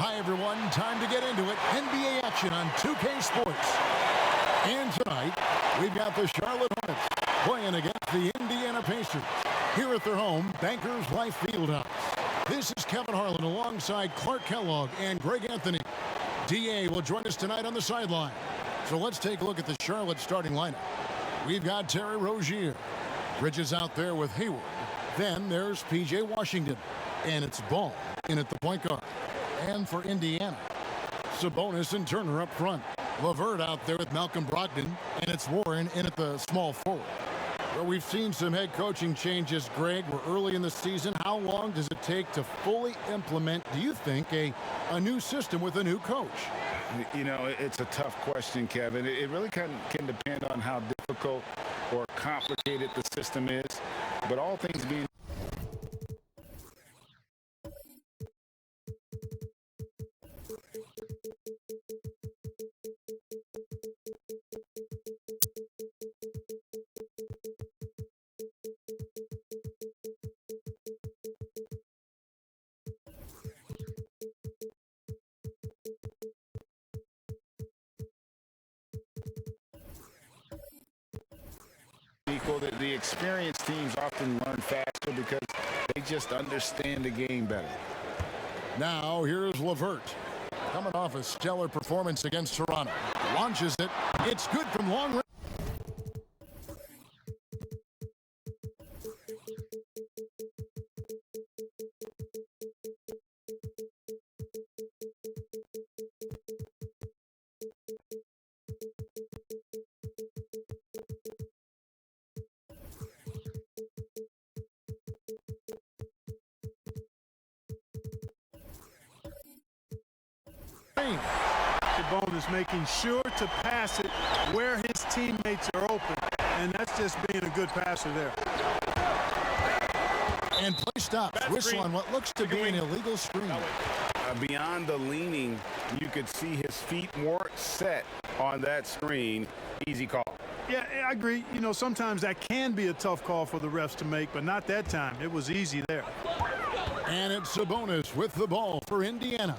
Hi, everyone. Time to get into it. NBA action on 2K Sports. And tonight, we've got the Charlotte Hornets playing against the Indiana Pacers here at their home, Bankers Life Fieldhouse. This is Kevin Harlan alongside Clark Kellogg and Greg Anthony. DA will join us tonight on the sideline. So let's take a look at the Charlotte starting lineup. We've got Terry Rozier. Bridges out there with Hayward. Then there's P.J. Washington. And it's Ball in at the point guard. And for Indiana, Sabonis and Turner up front. LeVert out there with Malcolm Brogdon. And it's Warren in at the small forward. Well, we've seen some head coaching changes, Greg. We're early in the season. How long does it take to fully implement, do you think, a new system with a new coach? You know, it's a tough question, Kevin. It really can depend on how difficult or complicated the system is. But all things being equal, the experienced teams often learn faster because they just understand the game better. Now, here's LeVert. Coming off a stellar performance against Toronto. Launches it. It's good from long range. Sabonis making sure to pass it where his teammates are open, and that's just being a good passer there. And play stops. Whistle on what looks to be an illegal screen. Beyond the leaning, you could see his feet weren't set on that screen. Easy call. Yeah, I agree. You know, sometimes that can be a tough call for the refs to make, but not that time. It was easy there. And it's Sabonis with the ball for Indiana.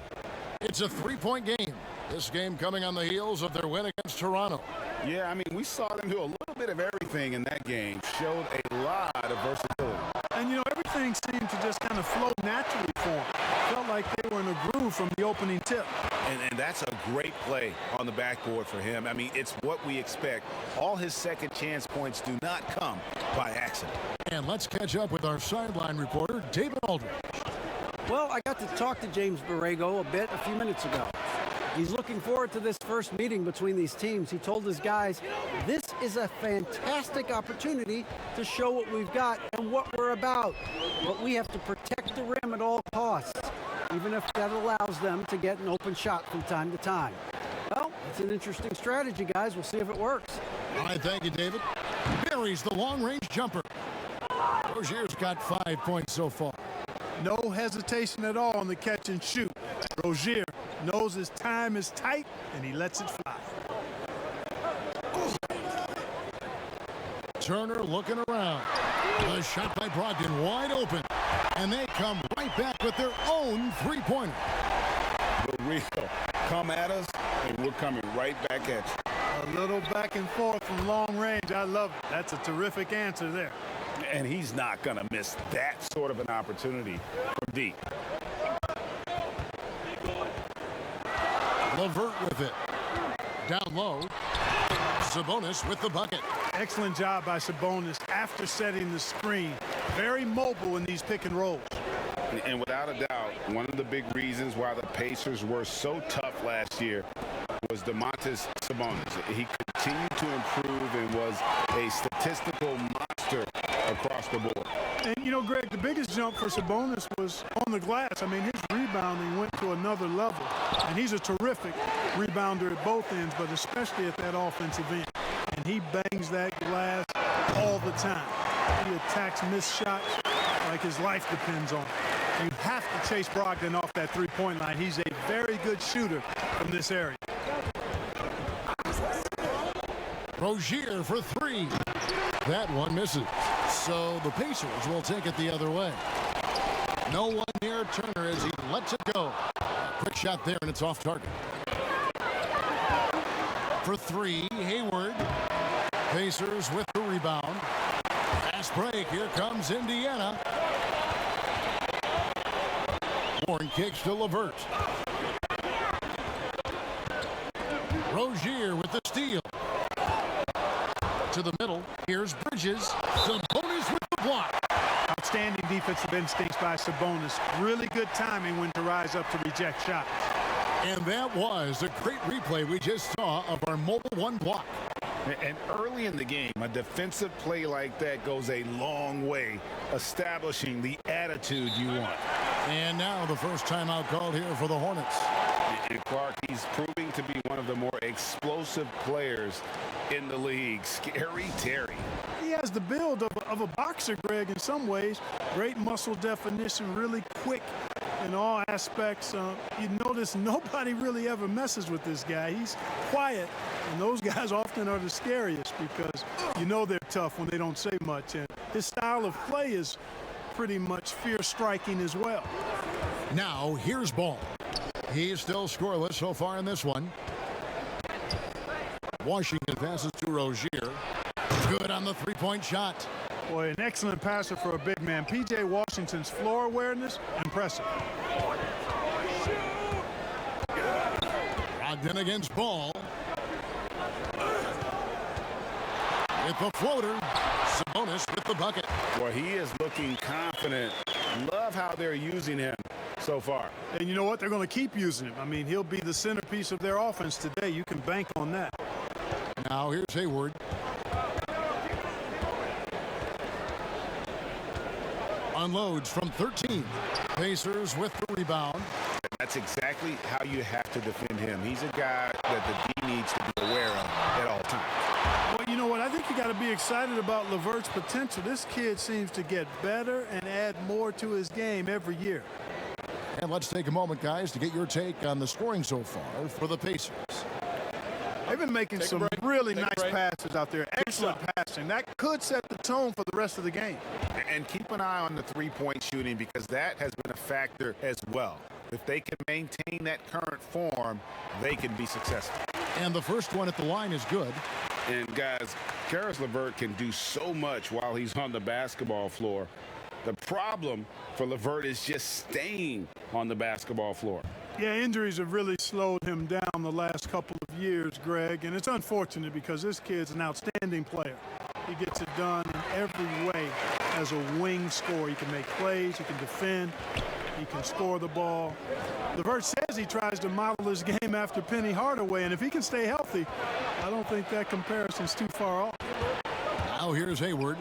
It's a three-point game. This game coming on the heels of their win against Toronto. Yeah, I mean, we saw them do a little bit of everything in that game. Showed a lot of versatility. And, you know, everything seemed to just kind of flow naturally for them. Felt like they were in a groove from the opening tip. And that's a great play on the backboard for him. I mean, it's what we expect. All his second chance points do not come by accident. And let's catch up with our sideline reporter, David Aldridge. Well, I got to talk to James Borrego a bit a few minutes ago. He's looking forward to this first meeting between these teams. He told his guys, this is a fantastic opportunity to show what we've got and what we're about. But we have to protect the rim at all costs, even if that allows them to get an open shot from time to time. Well, it's an interesting strategy, guys. We'll see if it works. All right, thank you, David. Buries the long-range jumper. Rozier's got 5 points so far. No hesitation at all on the catch and shoot. Rozier knows his time is tight, and he lets it fly. Turner looking around. The shot by Brogdon wide open. And they come right back with their own three-pointer. The real come at us, and we're coming right back at you. A little back and forth from long range. I love it. That's a terrific answer there. And he's not going to miss that sort of an opportunity from deep. LeVert with it. Down low. Sabonis with the bucket. Excellent job by Sabonis after setting the screen. Very mobile in these pick and rolls. And without a doubt, one of the big reasons why the Pacers were so tough last year was Domantas Sabonis. He continued to improve and was a statistical monster across the board. And, you know, Greg, the biggest jump for Sabonis was on the glass. I mean, his rebounding went to another level. And he's a terrific rebounder at both ends, but especially at that offensive end. And he bangs that glass all the time. He attacks missed shots like his life depends on it. You have to chase Brogdon off that three-point line. He's a very good shooter from this area. Rozier for three. That one misses. So the Pacers will take it the other way. No one near there, Turner, as he lets it go. Quick shot there, and it's off target. For three, Hayward. Pacers with the rebound. Fast break. Here comes Indiana. Warren kicks to LeVert. Rozier with the steal. To the middle. Here's Bridges. Sabonis with the block. Outstanding defensive instincts by Sabonis. Really good timing when to rise up to reject shots. And that was a great replay we just saw of our mobile one block. And early in the game, a defensive play like that goes a long way, establishing the attitude you want. And now the first timeout called here for the Hornets. And Clark, he's proving to be one of the more explosive players in the league. Scary Terry. He has the build of a boxer, Greg, in some ways. Great muscle definition, really quick in all aspects. You notice nobody really ever messes with this guy. He's quiet, and those guys often are the scariest because you know they're tough when they don't say much. And his style of play is pretty much fear-striking as well. Now, here's Ball. He's still scoreless so far in this one. Washington passes to Rozier. Good on the three-point shot. Boy, an excellent passer for a big man. P.J. Washington's floor awareness, impressive. Brogdon against Ball. With the floater. Sabonis with the bucket. Well, he is looking confident. Love how they're using him so far. And you know what? They're going to keep using him. I mean, he'll be the centerpiece of their offense today. You can bank on that. Now here's Hayward. Unloads from 13. Pacers with the rebound. That's exactly how you have to defend him. He's a guy that the D needs to be aware of at all times. Well, you know what? I think you got to be excited about LeVert's potential. This kid seems to get better and add more to his game every year. And let's take a moment, guys, to get your take on the scoring so far for the Pacers. They've been making some really nice passes out there. Excellent passing. That could set the tone for the rest of the game. And keep an eye on the three-point shooting because that has been a factor as well. If they can maintain that current form, they can be successful. And the first one at the line is good. And guys, Karis LeVert can do so much while he's on the basketball floor. The problem for LeVert is just staying on the basketball floor. Yeah, injuries have really slowed him down the last couple of years, Greg, and it's unfortunate because this kid's an outstanding player. He gets it done in every way as a wing scorer. He can make plays, he can defend, he can score the ball. LeVert says he tries to model his game after Penny Hardaway, and if he can stay healthy, I don't think that comparison's too far off. Now here's Hayward.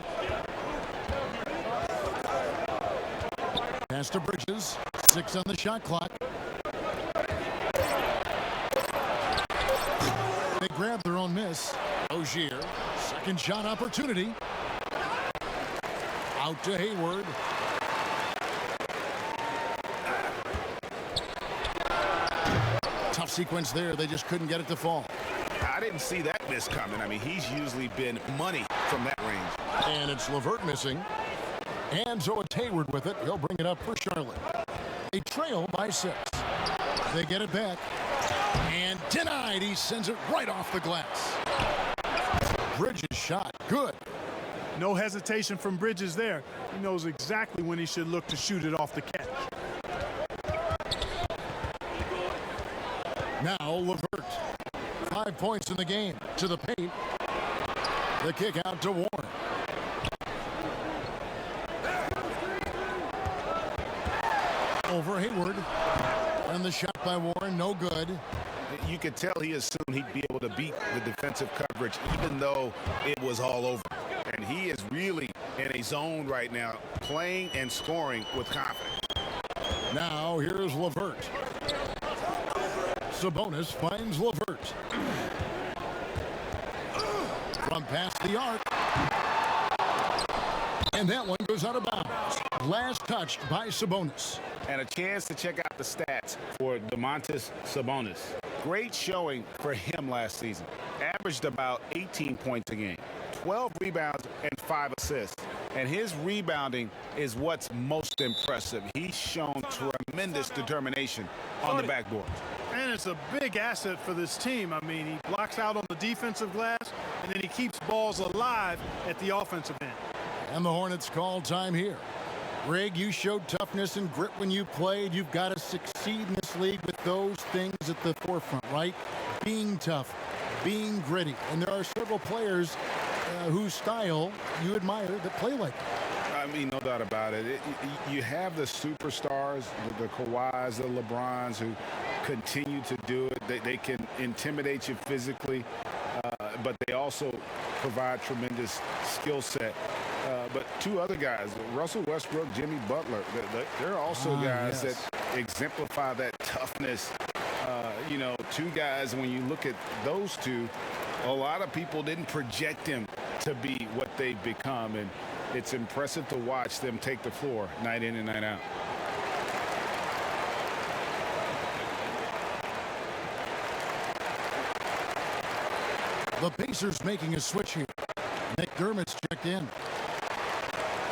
Pass to Bridges. 6 on the shot clock. They grab their own miss. Rozier, second shot opportunity. Out to Hayward. Tough sequence there. They just couldn't get it to fall. I didn't see that miss coming. I mean, he's usually been money from that range. And it's LeVert missing. And so it's Hayward with it. He'll bring it up for Charlotte. They trail by 6. They get it back. And denied. He sends it right off the glass. Bridges shot. Good. No hesitation from Bridges there. He knows exactly when he should look to shoot it off the catch. Now LeVert. 5 points in the game. To the paint. The kick out to Warren. Over Hayward. And the shot by Warren, no good. You could tell he assumed he'd be able to beat the defensive coverage even though it was all over. And he is really in a zone right now, playing and scoring with confidence. Now here's LeVert. Sabonis finds LeVert. From past the arc. And that one goes out of bounds. Last touched by Sabonis. And a chance to check out the stats for Domantas Sabonis. Great showing for him last season. Averaged about 18 points a game, 12 rebounds, and 5 assists. And his rebounding is what's most impressive. He's shown tremendous determination on the backboard. And it's a big asset for this team. I mean, he blocks out on the defensive glass, and then he keeps balls alive at the offensive end. And the Hornets call time here. Greg, you showed toughness and grit when you played. You've got to succeed in this league with those things at the forefront, right? Being tough, being gritty. And there are several players whose style you admire that play like that. I mean, no doubt about it. You have the superstars, the Kawhis, the LeBrons, who continue to do it. They can intimidate you physically, but they also provide tremendous skill set. But two other guys, Russell Westbrook, Jimmy Butler, they're also guys that exemplify that toughness. You know, two guys, when you look at those two, a lot of people didn't project them to be what they've become, and it's impressive to watch them take the floor night in and night out. The Pacers making a switch here. McDermott's checked in.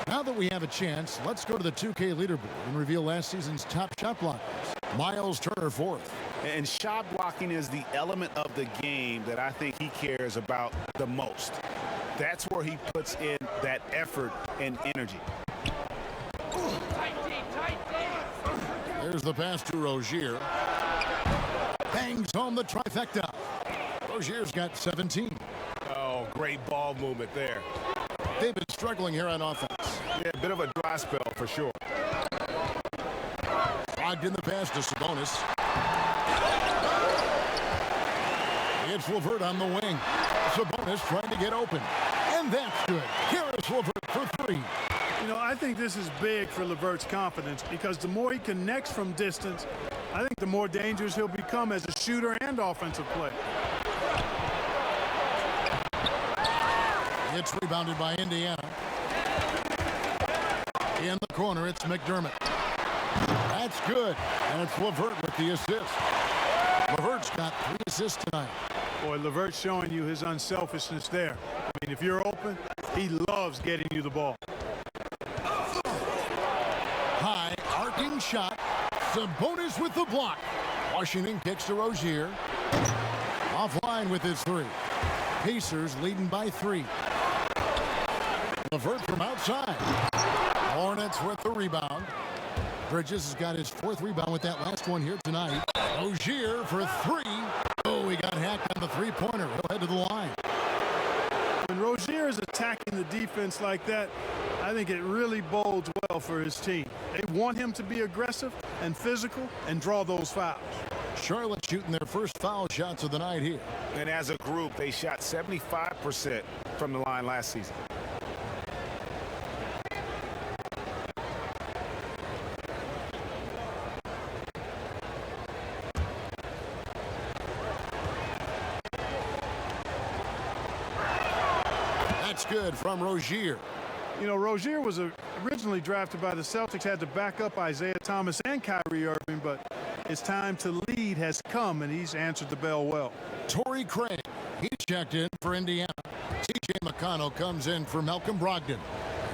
Now that we have a chance, let's go to the 2K leaderboard and reveal last season's top shot blockers. Miles Turner fourth. And shot blocking is the element of the game that I think he cares about the most. That's where he puts in that effort and energy. There's the pass to Rozier. Bangs home the trifecta. Rozier's got 17. Oh, great ball movement there. They've been struggling here on offense. Yeah, a bit of a dry spell for sure. Logged in the pass to Sabonis. It's LeVert on the wing. Sabonis trying to get open. And that's good. Here is LeVert for three. You know, I think this is big for LeVert's confidence because the more he connects from distance, I think the more dangerous he'll become as a shooter and offensive player. It's rebounded by Indiana. In the corner, it's McDermott. That's good. And it's LeVert with the assist. LeVert's got 3 assists tonight. Boy, LeVert's showing you his unselfishness there. I mean, if you're open, he loves getting you the ball. High, arcing shot. Sabonis with the block. Washington kicks to Rozier. Offline with his 3. Pacers leading by 3. LeVert from outside. Hornets with the rebound. Bridges has got his 4th rebound with that last one here tonight. Rozier for 3. Oh, he got hacked on the 3-pointer. He'll head to the line. When Rozier is attacking the defense like that, I think it really bodes well for his team. They want him to be aggressive and physical and draw those fouls. Charlotte shooting their first foul shots of the night here. And as a group, they shot 75% from the line last season. That's good from Rozier. You know, Rozier was originally drafted by the Celtics, had to back up Isaiah Thomas and Kyrie Irving, but his time to lead has come, and he's answered the bell well. Torrey Craig, he checked in for Indiana. TJ McConnell comes in for Malcolm Brogdon.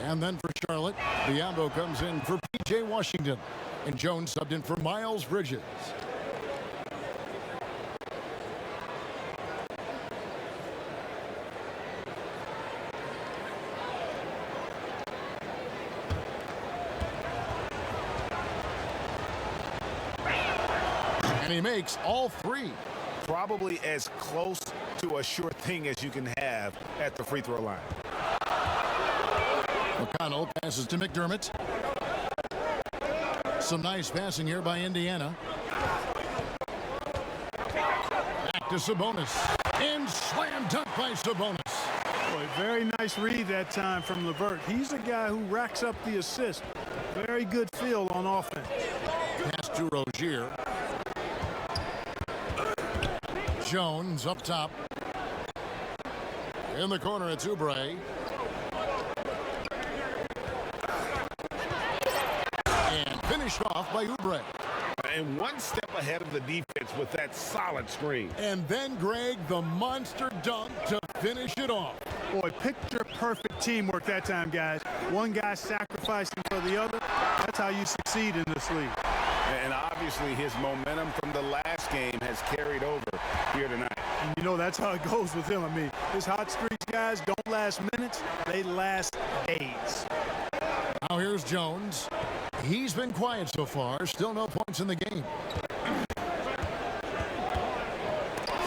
And then for Charlotte, Biyombo comes in for PJ Washington. And Jones subbed in for Miles Bridges. And he makes all 3. Probably as close to a sure thing as you can have at the free throw line. McConnell passes to McDermott. Some nice passing here by Indiana. Back to Sabonis. And slam dunk by Sabonis. Boy, very nice read that time from LeVert. He's the guy who racks up the assist. Very good feel on offense. Pass to Rozier. Jones up top. In the corner, it's Oubre. And finished off by Oubre. And one step ahead of the defense with that solid screen. And then, Greg, the monster dunk to finish it off. Boy, picture perfect teamwork that time, guys. one guy sacrificing for the other. That's how you succeed in this league. And obviously his momentum from the last game has carried over here tonight. And you know, that's how it goes with him. I mean, his hot streaks, guys, don't last minutes. They last days. Now here's Jones. He's been quiet so far. Still no points in the game.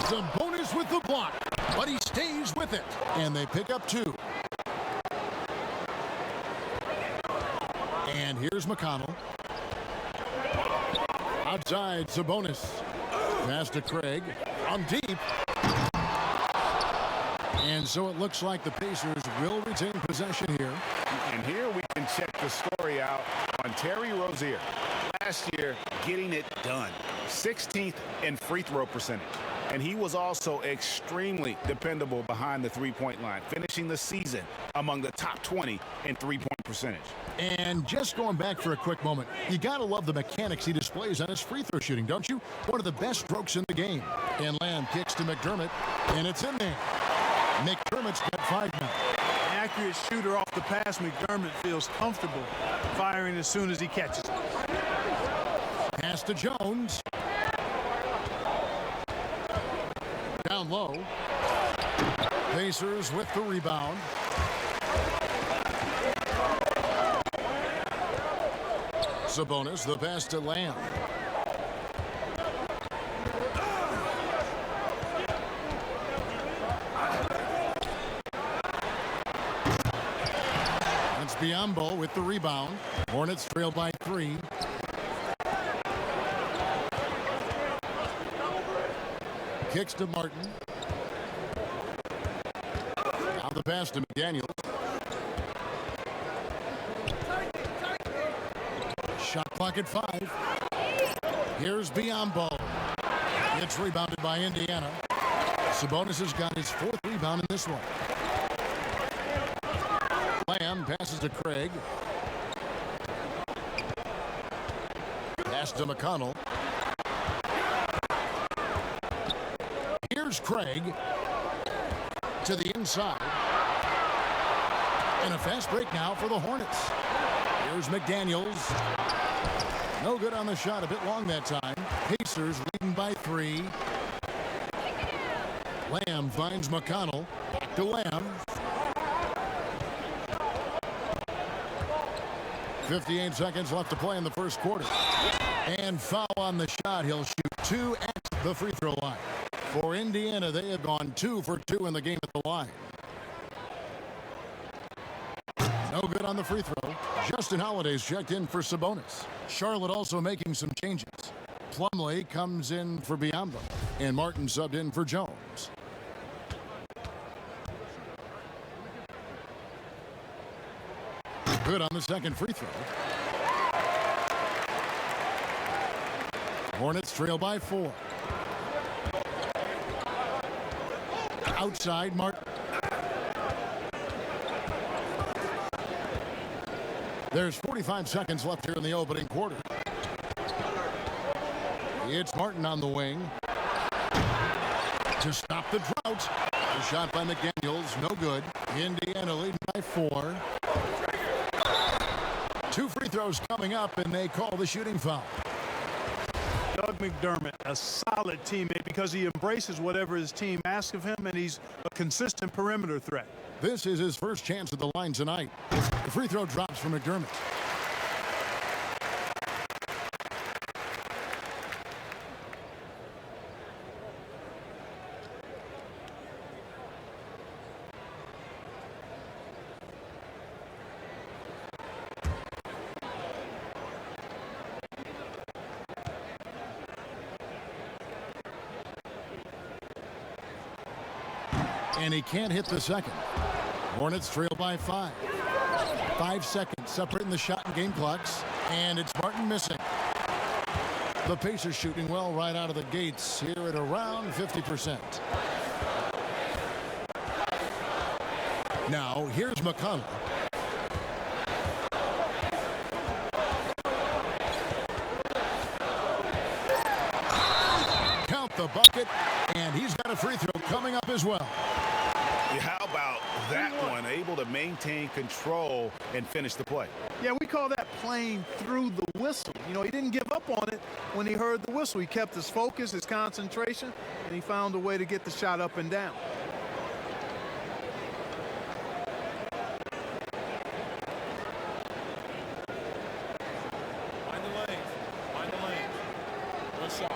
Sabonis with the block, but he stays with it. And they pick up 2. And here's McConnell. Outside, Sabonis. Pass to Craig. On deep. And so it looks like the Pacers will retain possession here. And here we can check the story out on Terry Rozier. Last year, getting it done. 16th in free throw percentage. And he was also extremely dependable behind the three-point line, finishing the season among the top 20 in three-point percentage. And just going back for a quick moment, you got to love the mechanics he displays on his free throw shooting, don't you? One of the best strokes in the game. And Lamb kicks to McDermott, and it's in there. McDermott's got 5 now. An accurate shooter off the pass, McDermott feels comfortable firing as soon as he catches it. Pass to Jones. Down low. Pacers with the rebound. Sabonis, the pass to Lamb. That's Biyombo with the rebound. Hornets trail by 3. Kicks to Martin. Now the pass to McDaniels. Shot clock at 5. Here's Biyombo. It's rebounded by Indiana. Sabonis has got his 4th rebound in this one. Lamb passes to Craig. Pass to McConnell. Here's Craig to the inside. And a fast break now for the Hornets. Here's McDaniels. No good on the shot, a bit long that time. Pacers leading by 3. Lamb finds McConnell. Back to Lamb. 58 seconds left to play in the first quarter. And foul on the shot. He'll shoot 2 at the free throw line. For Indiana, they have gone 2 for 2 in the game at the line. No good on the free throw. Justin Holiday's checked in for Sabonis. Charlotte also making some changes. Plumlee comes in for Biyombo. And Martin subbed in for Jones. Good on the second free throw. Hornets trail by 4. Outside, Martin. There's 45 seconds left here in the opening quarter. It's Martin on the wing. To stop the drought. A shot by McDaniels, no good. Indiana leading by 4. 2 free throws coming up, and they call the shooting foul. Doug McDermott, a solid teammate because he embraces whatever his team asks of him, and he's a consistent perimeter threat. This is his first chance at the line tonight. The free throw drops for McDermott. And he can't hit the second. Hornets trail by 5. 5 seconds separating the shot and game clocks. And it's Martin missing. The Pacers shooting well right out of the gates here at around 50%. Now here's McConnell. Count the bucket, and he's got a free throw coming up as well. How about that one? Able to maintain control and finish the play. Yeah, we call that playing through the whistle. You know, he didn't give up on it when he heard the whistle. He kept his focus, his concentration, and he found a way to get the shot up and down. Find the lane. Find the lane. Good shot.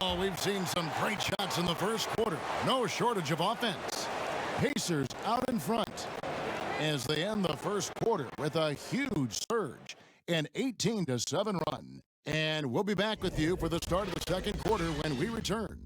Oh, we've seen some great shots in the first quarter. No shortage of offense. Pacers out in front as they end the first quarter with a huge surge, an 18-7 run. And we'll be back with you for the start of the second quarter when we return.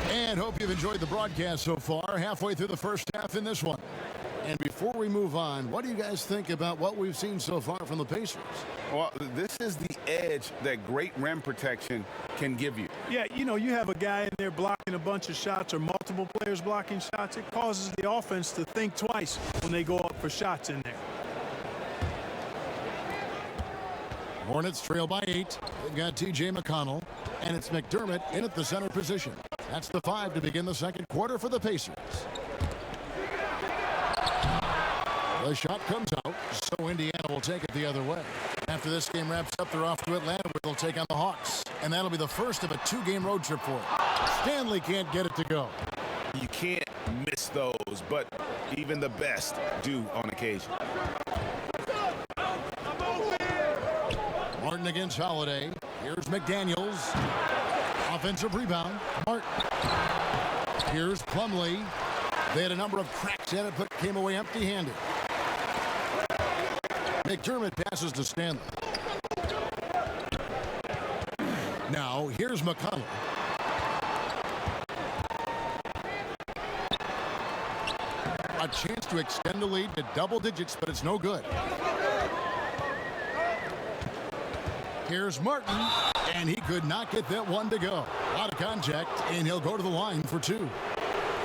And hope you've enjoyed the broadcast so far, halfway through the first half in this one. And before we move on, what do you guys think about what we've seen so far from the Pacers? Well, this is the edge that great rim protection can give you. Yeah, you know, you have a guy in there blocking a bunch of shots or multiple players blocking shots. It causes the offense to think twice when they go up for shots in there. Hornets trail by 8. They've got T.J. McConnell, and it's McDermott in at the center position. That's the 5 to begin the second quarter for the Pacers. The shot comes out, so Indiana will take it the other way. After this game wraps up, they're off to Atlanta, where they'll take on the Hawks. And that'll be the first of a 2-game road trip for them. Stanley can't get it to go. You can't miss those, but even the best do on occasion. Martin against Holiday. Here's McDaniels. Offensive rebound. Martin. Here's Plumlee. They had a number of cracks at it, but came away empty-handed. McDermott passes to Stanley. Now, here's McConnell. A chance to extend the lead to double digits, but it's no good. Here's Martin, and he could not get that one to go. Out of contact, and he'll go to the line for 2.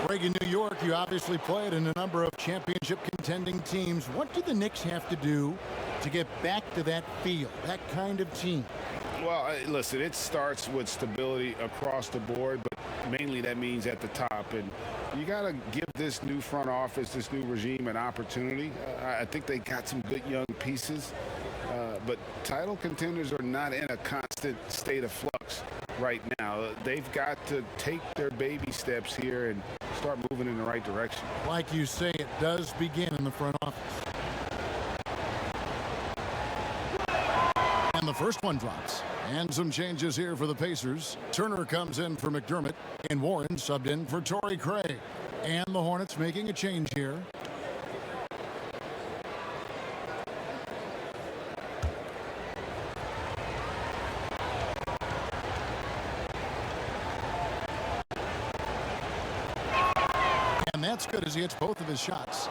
Greg, in New York, you obviously played in a number of championship contending teams. What do the Knicks have to do to get back to that feel, that kind of team? Well, listen, it starts with stability across the board, but mainly that means at the top. And you got to give this new front office, this new regime, an opportunity. I think they got some good young pieces, but title contenders are not in a constant state of flux right now. They've got to take their baby steps here and start moving in the right direction. Like you say, it does begin in the front office. And the first one drops. And some changes here for the Pacers. Turner comes in for McDermott, and Warren subbed in for Torrey Craig. And the Hornets making a change here. And that's good as he hits both of his shots.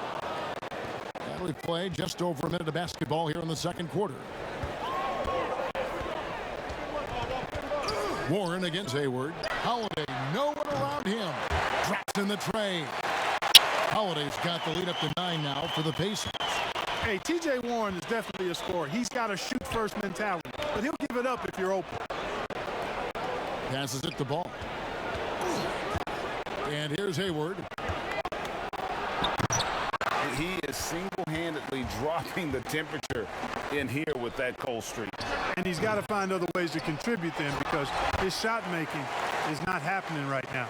And we've played just over a minute of basketball here in the second quarter. Warren against Hayward. Holiday, no one around him. Drops in the tray. Holiday's got the lead up to 9 now for the Pacers. Hey, T.J. Warren is definitely a scorer. He's got a shoot-first mentality, but he'll give it up if you're open. Passes it the ball. And here's Hayward. He is single-handedly dropping the temperature in here with that cold streak. And he's got to find other ways to contribute then, because his shot making is not happening right now.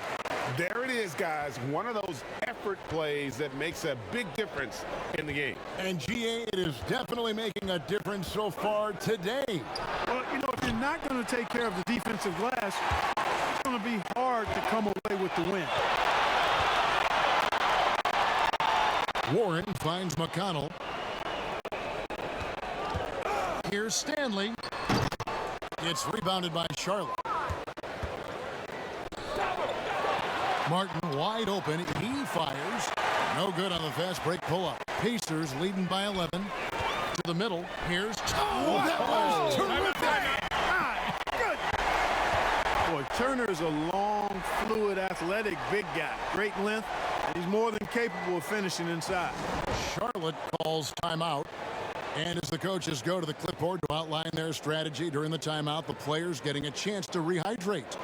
There it is, guys. One of those effort plays that makes a big difference in the game. And GA, it is definitely making a difference so far today. Well, you know, if you're not going to take care of the defensive glass, it's going to be hard to come away with the win. Warren finds McConnell. Here's Stanley. It's rebounded by Charlotte. Martin wide open. He fires. No good on the fast break pull-up. Pacers leading by 11. To the middle. Here's... Oh, that was terrific! Boy, Turner is a long, fluid, athletic, big guy. Great length, and he's more than capable of finishing inside. Charlotte calls timeout. And as the coaches go to the clipboard to outline their strategy during the timeout, the players getting a chance to rehydrate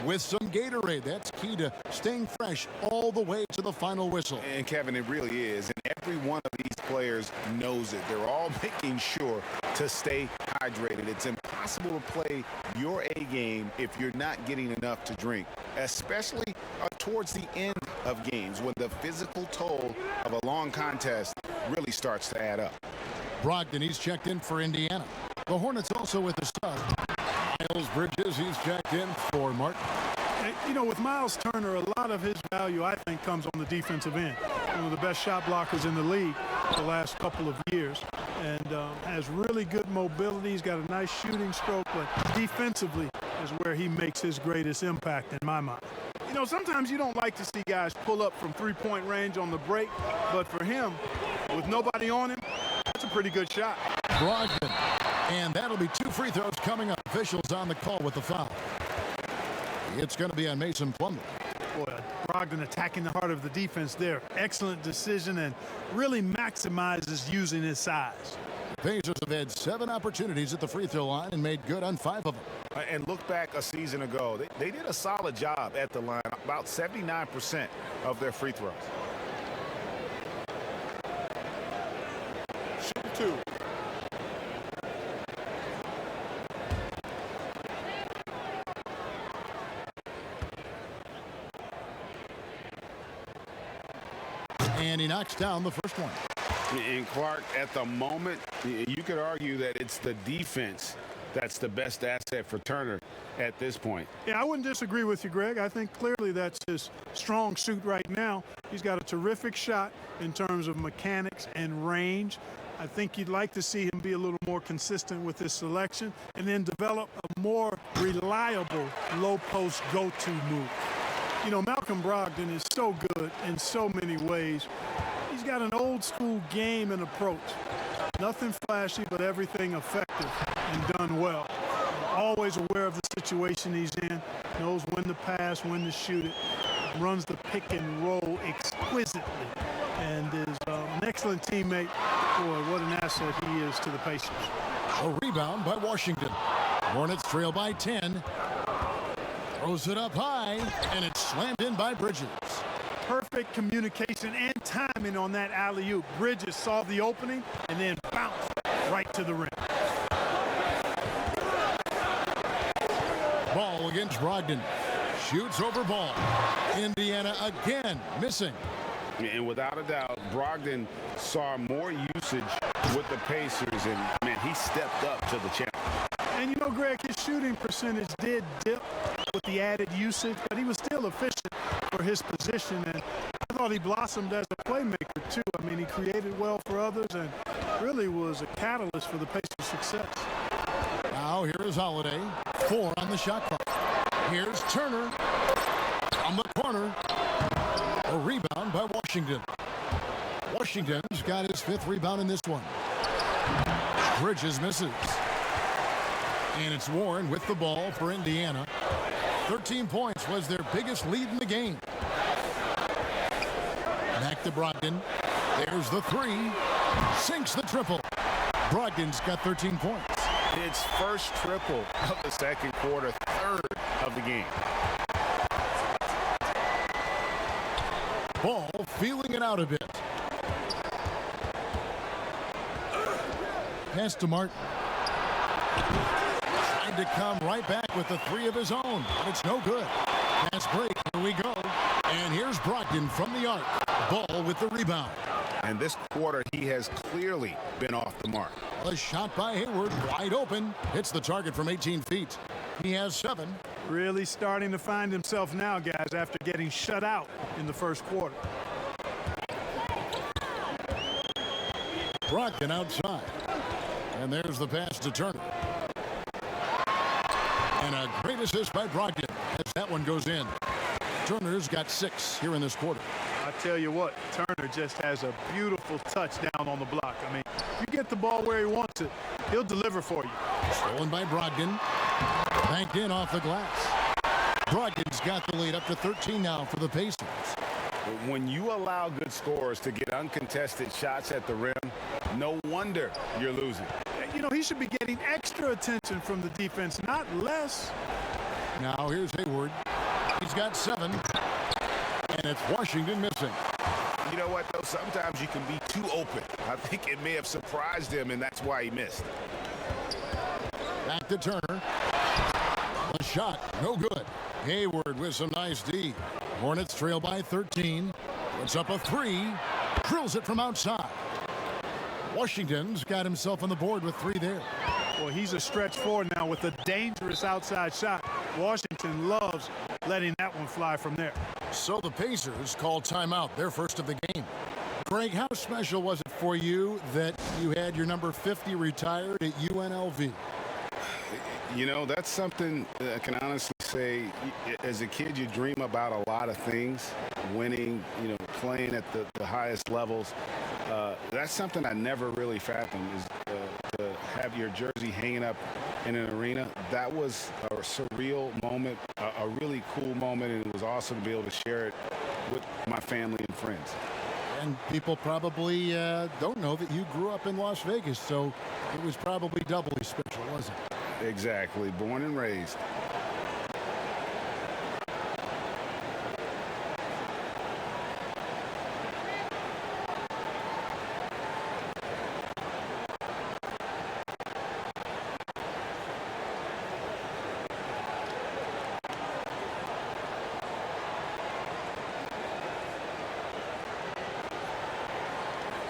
with some Gatorade. That's key to staying fresh all the way to the final whistle. And Kevin, it really is. And every one of these players knows it. They're all making sure to stay hydrated. It's impossible to play your A game if you're not getting enough to drink, especially towards the end of games when the physical toll of a long contest really starts to add up. Brogdon, he's checked in for Indiana. The Hornets also with a sub. Miles Bridges, he's checked in for Martin. You know, with Miles Turner, a lot of his value, I think, comes on the defensive end. One of the best shot blockers in the league the last couple of years, and has really good mobility. He's got a nice shooting stroke, but defensively is where he makes his greatest impact in my mind. You know, sometimes you don't like to see guys pull up from three-point range on the break, but for him, with nobody on him, that's a pretty good shot. Brogdon, and that'll be 2 free throws coming up. Officials on the call with the foul. It's going to be on Mason Plumlee. Boy, Brogdon attacking the heart of the defense there. Excellent decision and really maximizes using his size. The Pacers have had 7 opportunities at the free throw line and made good on 5 of them. And look back a season ago, they did a solid job at the line, about 79% of their free throws. Shoot 2. And he knocks down the first one. And Clark, at the moment, you could argue that it's the defense that's the best asset for Turner at this point. Yeah, I wouldn't disagree with you, Greg. I think clearly that's his strong suit right now. He's got a terrific shot in terms of mechanics and range. I think you'd like to see him be a little more consistent with his selection and then develop a more reliable low post go-to move. You know, Malcolm Brogdon is so good in so many ways. He's got an old school game and approach. Nothing flashy, but everything effective and done well. Always aware of the situation he's in, knows when to pass, when to shoot it, runs the pick and roll exquisitely, and is an excellent teammate. Boy, what an asset he is to the Pacers. A rebound by Washington. Hornets trail by 10. Throws it up high, and it's slammed in by Bridges. Perfect communication and timing on that alley-oop. Bridges saw the opening and then bounced right to the rim. Ball against Brogdon. Shoots over ball. Indiana again missing. And without a doubt, Brogdon saw more usage with the Pacers, and, man, he stepped up to the challenge. And, you know, Greg, his shooting percentage did dip with the added usage, but he was still efficient for his position, and I thought he blossomed as a playmaker, too. I mean, he created well for others and really was a catalyst for the Pacers' success. Now here is Holiday. 4 on the shot clock. Here's Turner from the corner. A rebound by Washington. Washington's got his 5th rebound in this one. Bridges misses. And it's Warren with the ball for Indiana. 13 points was their biggest lead in the game. Back to Brogdon. There's the 3. Sinks the triple. Brogdon's got 13 points. It's first triple of the second quarter, 3rd of the game. Ball feeling it out a bit. Pass to Martin. Tried to come right back with the 3 of his own, but it's no good. Pass break, here we go. And here's Brogdon from the arc. Ball with the rebound. And this quarter, he has clearly been off the mark. A shot by Hayward, wide open. Hits the target from 18 feet. He has 7. Really starting to find himself now, guys, after getting shut out in the first quarter. Brogdon outside. And there's the pass to Turner. And a great assist by Brogdon as that one goes in. Turner's got 6 here in this quarter. I tell you what, Turner just has a beautiful touchdown on the block. I mean, you get the ball where he wants it, he'll deliver for you. Stolen by Brogdon. Banked in off the glass. Brogdon's got the lead up to 13 now for the Pacers. When you allow good scorers to get uncontested shots at the rim, no wonder you're losing. You know, he should be getting extra attention from the defense, not less. Now here's Hayward. He's got 7. And it's Washington missing. You know what, though? Sometimes you can be too open. I think it may have surprised him, and that's why he missed. Back to Turner. A shot, no good. Hayward with some nice D. Hornets trail by 13. Puts up a 3. Drills it from outside. Washington's got himself on the board with 3 there. Well, he's a stretch forward now with a dangerous outside shot. Washington loves letting that one fly from there. So the Pacers call timeout, their first of the game. Greg, how special was it for you that you had your number 50 retired at UNLV? You know, that's something I can honestly say. As a kid, you dream about a lot of things, winning, you know, playing at the highest levels. That's something I never really fathomed, is to have your jersey hanging up in an arena. That was a surreal moment, a really cool moment, and it was awesome to be able to share it with my family and friends. And people probably don't know that you grew up in Las Vegas, so it was probably doubly special, wasn't it? Exactly. Born and raised.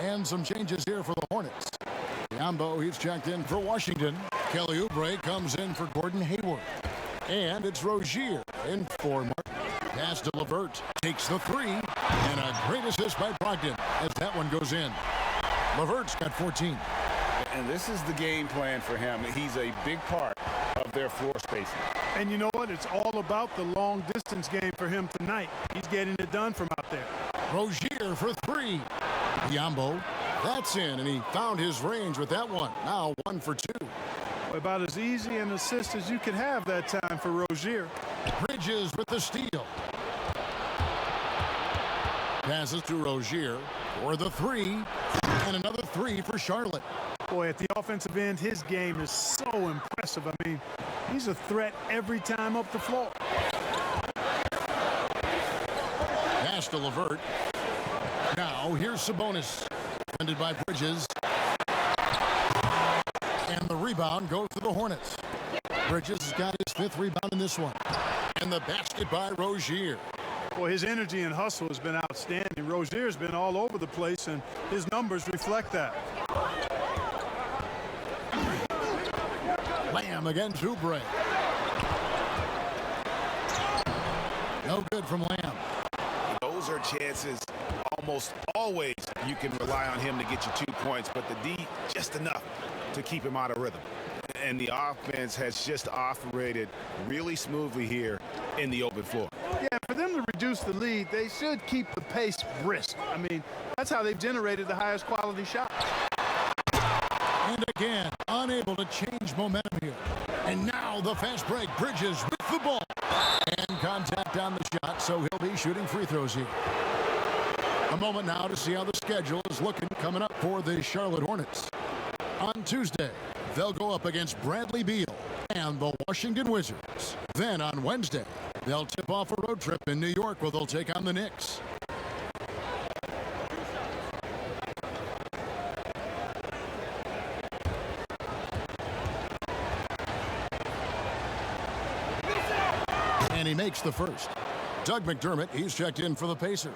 And some changes here for the Hornets. Yambo, he's checked in for Washington. Kelly Oubre comes in for Gordon Hayward. And it's Rozier in for Martin. Pass to LeVert. Takes the 3. And a great assist by Brogdon as that one goes in. LeVert's got 14. And this is the game plan for him. He's a big part of their floor spacing. And you know what? It's all about the long distance game for him tonight. He's getting it done from out there. Rozier for 3. Yambo, that's in, and he found his range with that one. Now 1 for 2. About as easy an assist as you could have that time for Rozier. Bridges with the steal. Passes to Rozier for the 3, and another 3 for Charlotte. Boy, at the offensive end, his game is so impressive. I mean, he's a threat every time up the floor. Pass to LeVert. Now here's Sabonis, defended by Bridges. And the rebound goes to the Hornets. Bridges has got his 5th rebound in this one. And the basket by Rozier. Boy, his energy and hustle has been outstanding. Rozier's been all over the place, and his numbers reflect that. Lamb against Oubre. No good from Lamb. Those are chances almost always you can rely on him to get you 2 points, but the D, just enough to keep him out of rhythm. And the offense has just operated really smoothly here in the open floor. Yeah, for them to reduce the lead, they should keep the pace brisk. I mean, that's how they've generated the highest quality shots. And again, unable to change momentum here. And now the fast break. Bridges with the ball. And contact on the shot, so he'll be shooting free throws here. A moment now to see how the schedule is looking coming up for the Charlotte Hornets. On Tuesday, they'll go up against Bradley Beal and the Washington Wizards. Then on Wednesday, they'll tip off a road trip in New York where they'll take on the Knicks. And he makes the first. Doug McDermott, he's checked in for the Pacers.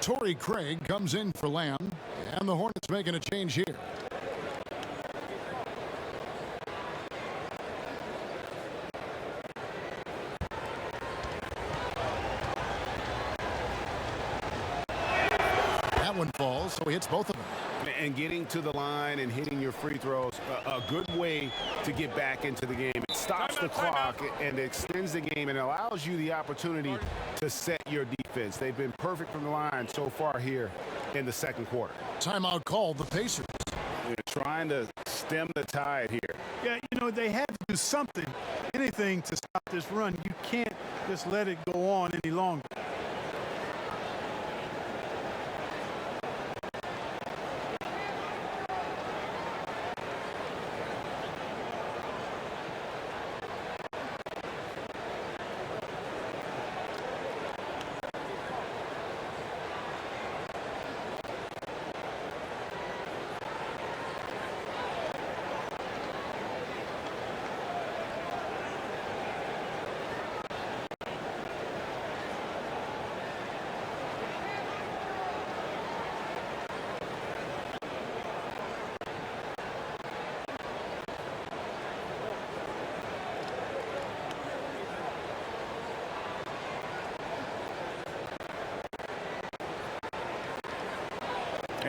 Torrey Craig comes in for Lamb, and the Hornets making a change here. That one falls, so he hits both of them. And getting to the line and hitting your free throws, a good way to get back into the game. It stops the clock and extends the game and allows you the opportunity to set your defense. They've been perfect from the line so far here in the second quarter. Timeout called the Pacers. They're trying to stem the tide here. Yeah, you know, they had to do something, anything to stop this run. You can't just let it go on any longer.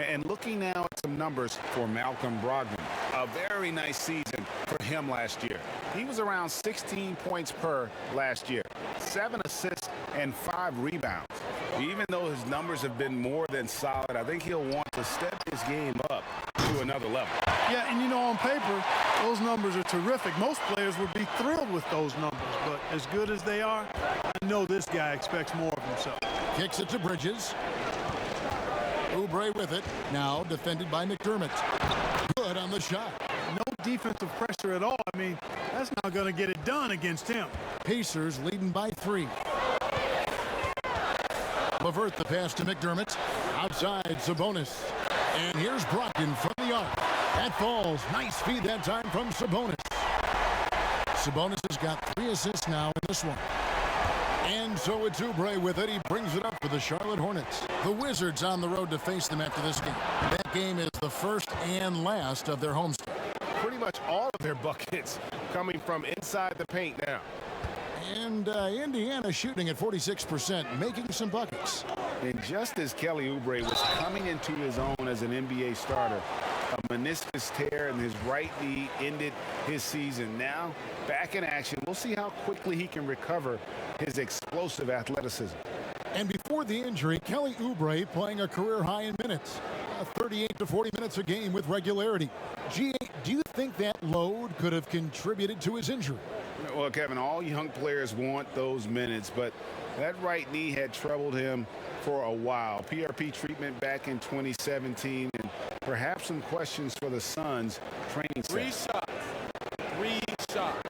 And looking now at some numbers for Malcolm Brogdon, a very nice season for him last year. He was around 16 points per last year, 7 assists and 5 rebounds. Even though his numbers have been more than solid, I think he'll want to step his game up to another level. Yeah, and you know, on paper, those numbers are terrific. Most players would be thrilled with those numbers, but as good as they are, I know this guy expects more of himself. Kicks it to Bridges. Oubre with it. Now defended by McDermott. Good on the shot. No defensive pressure at all. I mean, that's not going to get it done against him. Pacers leading by 3. LeVert the pass to McDermott. Outside Sabonis. And here's Brogdon from the arc. That falls. Nice feed that time from Sabonis. Sabonis has got 3 assists now in this one. And so it's Oubre with it. He brings it up for the Charlotte Hornets. The Wizards on the road to face them after this game. That game is the first and last of their homestand. Pretty much all of their buckets coming from inside the paint now. And Indiana shooting at 46%, making some buckets. And just as Kelly Oubre was coming into his own as an NBA starter, a meniscus tear in his right knee ended his season. Now back in action. We'll see how quickly he can recover his explosive athleticism. And before the injury, Kelly Oubre playing a career high in minutes. 38 to 40 minutes a game with regularity. G8, do you think that load could have contributed to his injury? Well, Kevin, all young players want those minutes, but that right knee had troubled him for a while. PRP treatment back in 2017, and perhaps some questions for the Suns training set. 3 shots. 3 shots.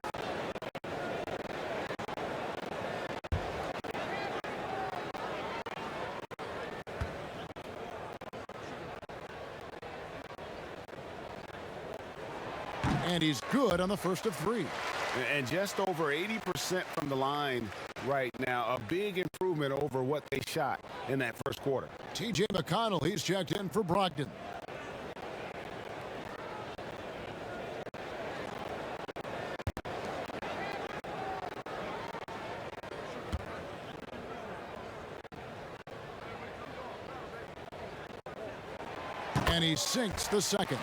And he's good on the first of 3. And just over 80% from the line right now. A big improvement over what they shot in that first quarter. TJ McConnell, he's checked in for Brogdon. And he sinks the second.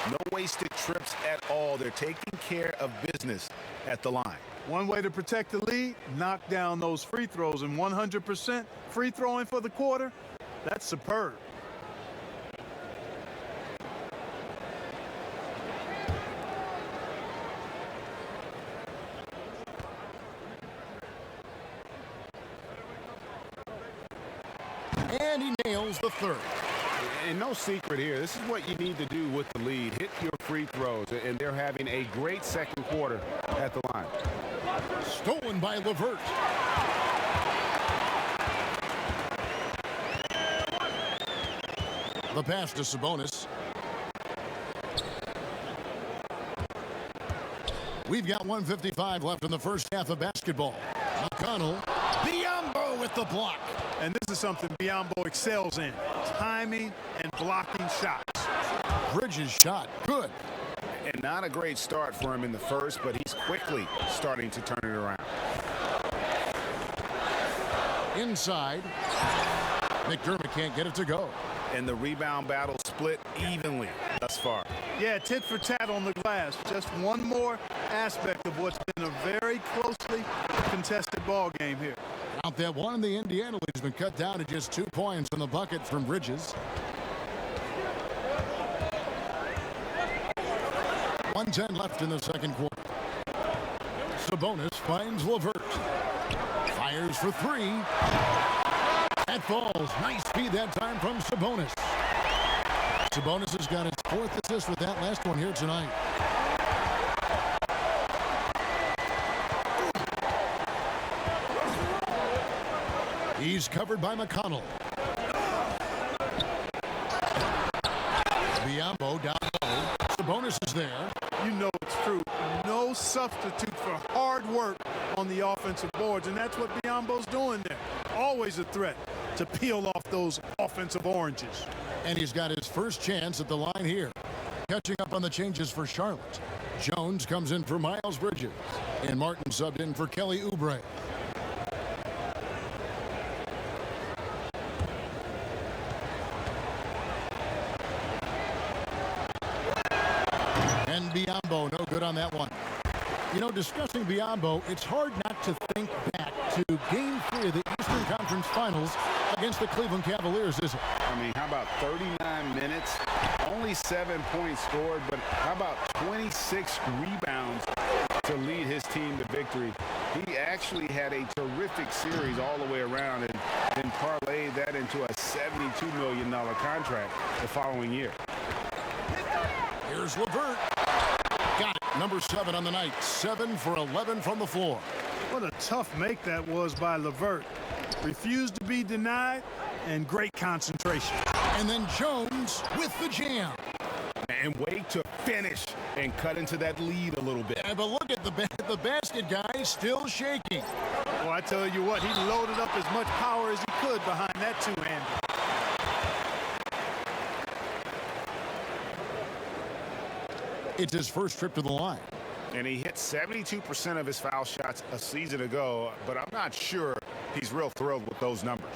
No wasted trips at all. They're taking care of business at the line. One way to protect the lead, knock down those free throws, and 100% free throwing for the quarter, that's superb. And he nails the third. And no secret here. This is what you need to do with the lead. Hit your free throws. And they're having a great second quarter at the line. Stolen by LeVert. The pass to Sabonis. We've got 1:55 left in the first half of basketball. McConnell, Biombo with the block. And this is something Biombo excels in, timing and blocking shots. Bridges shot, good. And not a great start for him in the first, but he's quickly starting to turn it around. Inside. McDermott can't get it to go. And the rebound battle split evenly thus far. Yeah, tit for tat on the glass. Just one more aspect of what's been a very closely contested ball game here. Out that one, the Indiana lead's been cut down to just 2 points in the bucket from Bridges. 1:10 left in the second quarter. Sabonis finds LeVert. Fires for 3. That falls. Nice feed that time from Sabonis. Sabonis has got his 4th assist with that last one here tonight. He's covered by McConnell. Biyombo down low. Sabonis is there. You know it's true. No substitute for hard work on the offensive boards, and that's what Biyombo's doing there. Always a threat to peel off those offensive oranges. And he's got his first chance at the line here. Catching up on the changes for Charlotte. Jones comes in for Miles Bridges. And Martin subbed in for Kelly Oubre. And Biyombo, no good on that one. You know, discussing Biyombo, it's hard not to think back to Game 3 of the Eastern Conference Finals against the Cleveland Cavaliers, isn't it? I mean, how about 39 minutes, only 7 points scored, but how about 26 rebounds to lead his team to victory? He actually had a terrific series all the way around and then parlayed that into a $72 million contract the following year. Here's LeVert. Got it. Number 7 on the night. 7 for 11 from the floor. What a tough make that was by LeVert. Refused to be denied, and great concentration. And then Jones with the jam. And wait to finish and cut into that lead a little bit. Yeah, but look at the basket guy still shaking. Well, I tell you what, he loaded up as much power as he could behind that two-hander. It's his first trip to the line. And he hit 72% of his foul shots a season ago, but I'm not sure he's real thrilled with those numbers.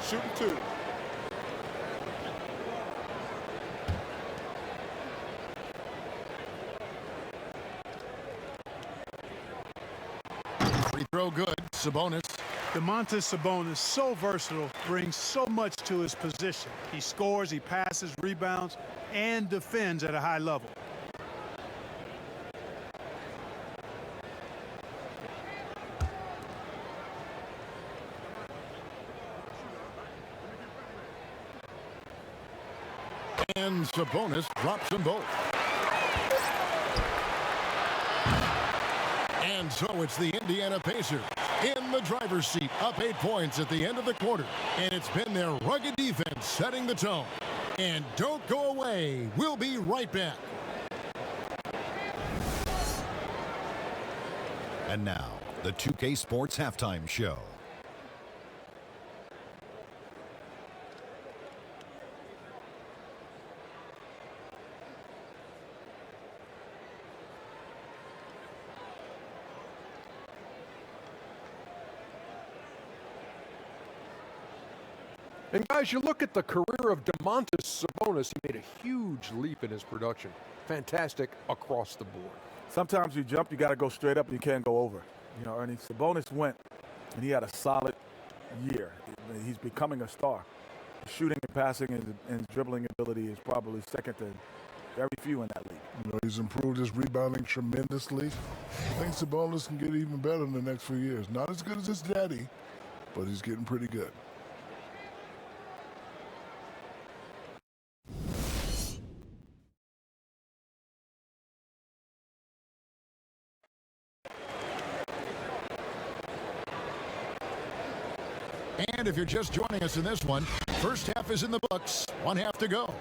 Shooting 2. Free throw good. Sabonis. Domantas Sabonis, so versatile, brings so much to his position. He scores, he passes, rebounds, and defends at a high level. And Sabonis drops them both. And so it's the Indiana Pacers in the driver's seat, up 8 points at the end of the quarter. And it's been their rugged defense setting the tone. And don't go away. We'll be right back. And now, the 2K Sports Halftime Show. And guys, you look at the career of Domantas Sabonis, he made a huge leap in his production. Fantastic across the board. Sometimes you jump, you got to go straight up, and you can't go over. You know, Ernie, Sabonis went, and he had a solid year. He's becoming a star. Shooting and passing and dribbling ability is probably second to very few in that league. You know, he's improved his rebounding tremendously. I think Sabonis can get even better in the next few years. Not as good as his daddy, but he's getting pretty good. And if you're just joining us in this one, first half is in the books. 1 half to go.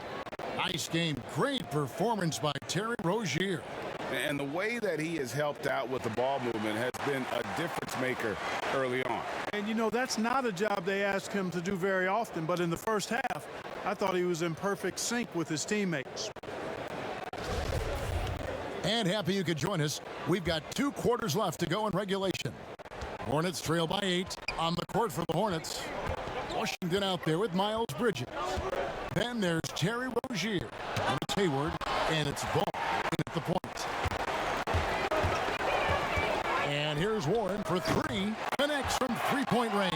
Nice game. Great performance by Terry Rozier. And the way that he has helped out with the ball movement has been a difference maker early on. And, you know, that's not a job they ask him to do very often, but in the first half, I thought he was in perfect sync with his teammates. And happy you could join us. We've got 2 quarters left to go in regulation. Hornets trail by 8 on the court for the Hornets. Washington out there with Miles Bridges. Then there's Terry Rozier. And it's Hayward, and it's Ball in at the point. And here's Warren for 3. Connects from three-point range.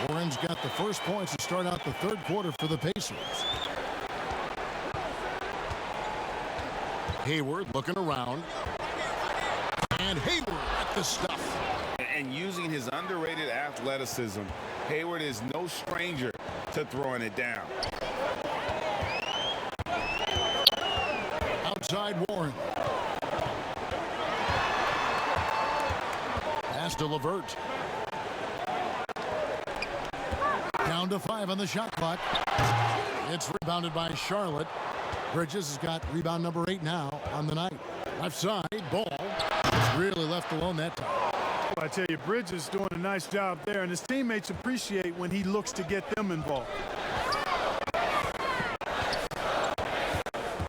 Warren's got the first points to start out the third quarter for the Pacers. Hayward looking around. And Hayward at the stuff. And using his underrated athleticism, Hayward is no stranger to throwing it down. Outside Warren. Pass to LeVert. Down to 5 on the shot clock. It's rebounded by Charlotte. Bridges has got rebound number 8 now on the night. Left side, Ball. Really left alone that time. Well, I tell you, Bridges doing a nice job there, and his teammates appreciate when he looks to get them involved.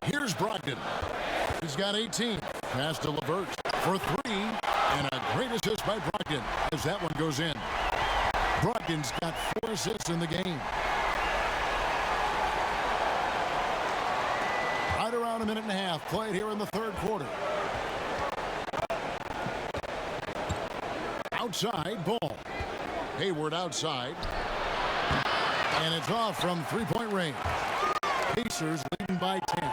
Here's Brogdon. He's got 18. Pass to LeVert for 3. And a great assist by Brogdon as that one goes in. Brogdon's got 4 assists in the game. Right around a minute and a half played here in the third quarter. Outside, Ball. Hayward outside. And it's off from three-point range. Pacers leading by 10.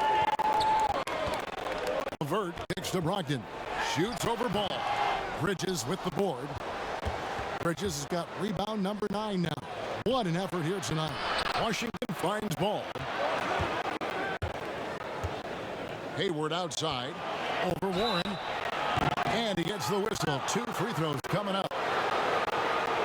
LeVert kicks to Brogdon. Shoots over Ball. Bridges with the board. Bridges has got rebound number 9 now. What an effort here tonight. Washington finds Ball. Hayward outside. Over Warren. And he gets the whistle. 2 free throws coming up.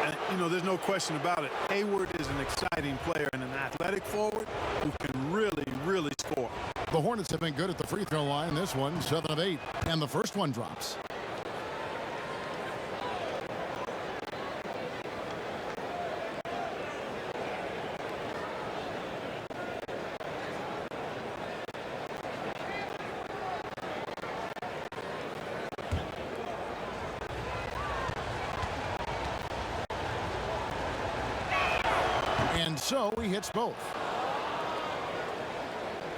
And, you know, there's no question about it. Hayward is an exciting player and an athletic forward who can really score. The Hornets have been good at the free throw line. This one, 7 of 8. And the first one drops. And so he hits both.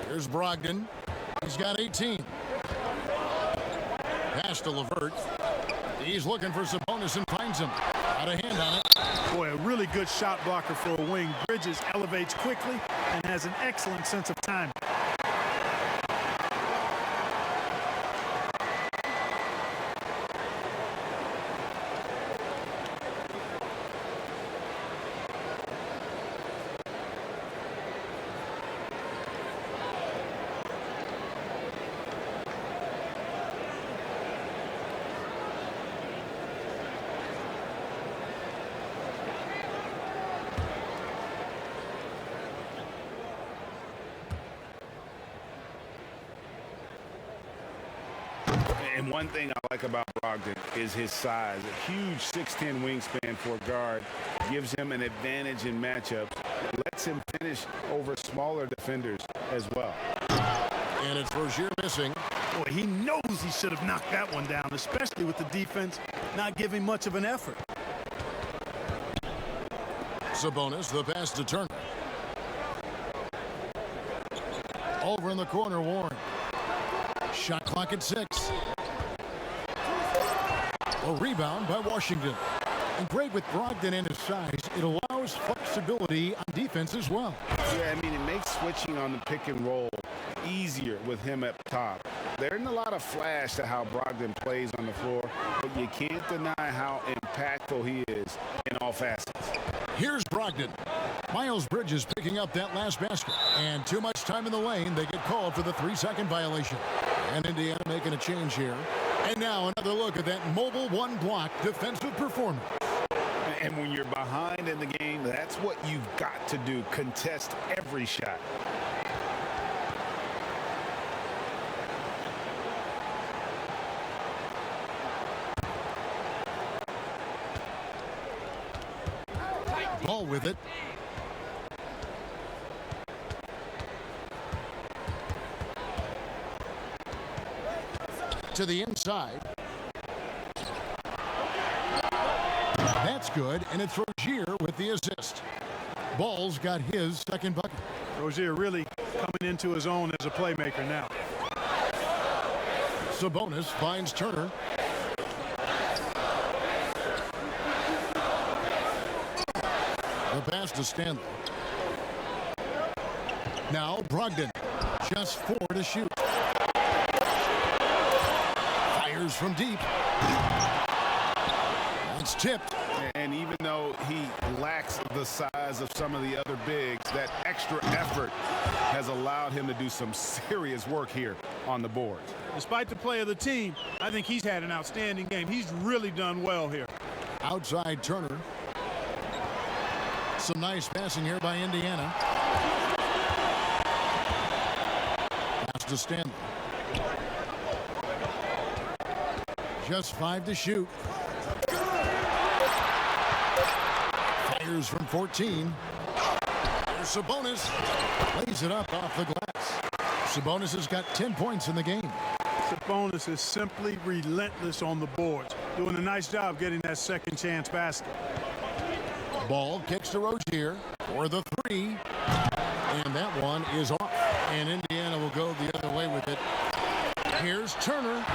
Here's Brogdon. He's got 18. Pass to LeVert. He's looking for Sabonis and finds him. Got a hand on it. Boy, a really good shot blocker for a wing. Bridges elevates quickly and has an excellent sense of timing. And one thing I like about Brogdon is his size. A huge 6'10" wingspan for a guard gives him an advantage in matchups. Lets him finish over smaller defenders as well. And it's Rozier missing. Boy, he knows he should have knocked that one down, especially with the defense not giving much of an effort. Sabonis, the pass to Turner. Over in the corner, Warren. Shot clock at 6. A rebound by Washington. And great with Brogdon and his size. It allows flexibility on defense as well. Yeah, I mean, it makes switching on the pick and roll easier with him up top. There isn't a lot of flash to how Brogdon plays on the floor, but you can't deny how impactful he is in all facets. Here's Brogdon. Miles Bridges picking up that last basket. And too much time in the lane. They get called for the 3-second violation. And Indiana making a change here. And now another look at that mobile one-block defensive performance. And when you're behind in the game, that's what you've got to do. Contest every shot. Ball with it. to the inside. That's good, and it's Rozier with the assist. Ball's got his second bucket. Rozier really coming into his own as a playmaker now. Sabonis finds Turner. The pass to Stanley. Now Brogdon, just 4 to shoot. Fires from deep. It's tipped. And even though he lacks the size of some of the other bigs, that extra effort has allowed him to do some serious work here on the board. Despite the play of the team, I think he's had an outstanding game. He's really done well here. Outside Turner. Some nice passing here by Indiana. Pass to Stanley. Just 5 to shoot. Fires from 14. There's Sabonis. Lays it up off the glass. Sabonis has got 10 points in the game. Sabonis is simply relentless on the boards, doing a nice job getting that second chance basket. Ball kicks to Rozier for the 3. And that one is off. And Indiana will go the other way with it. Here's Turner.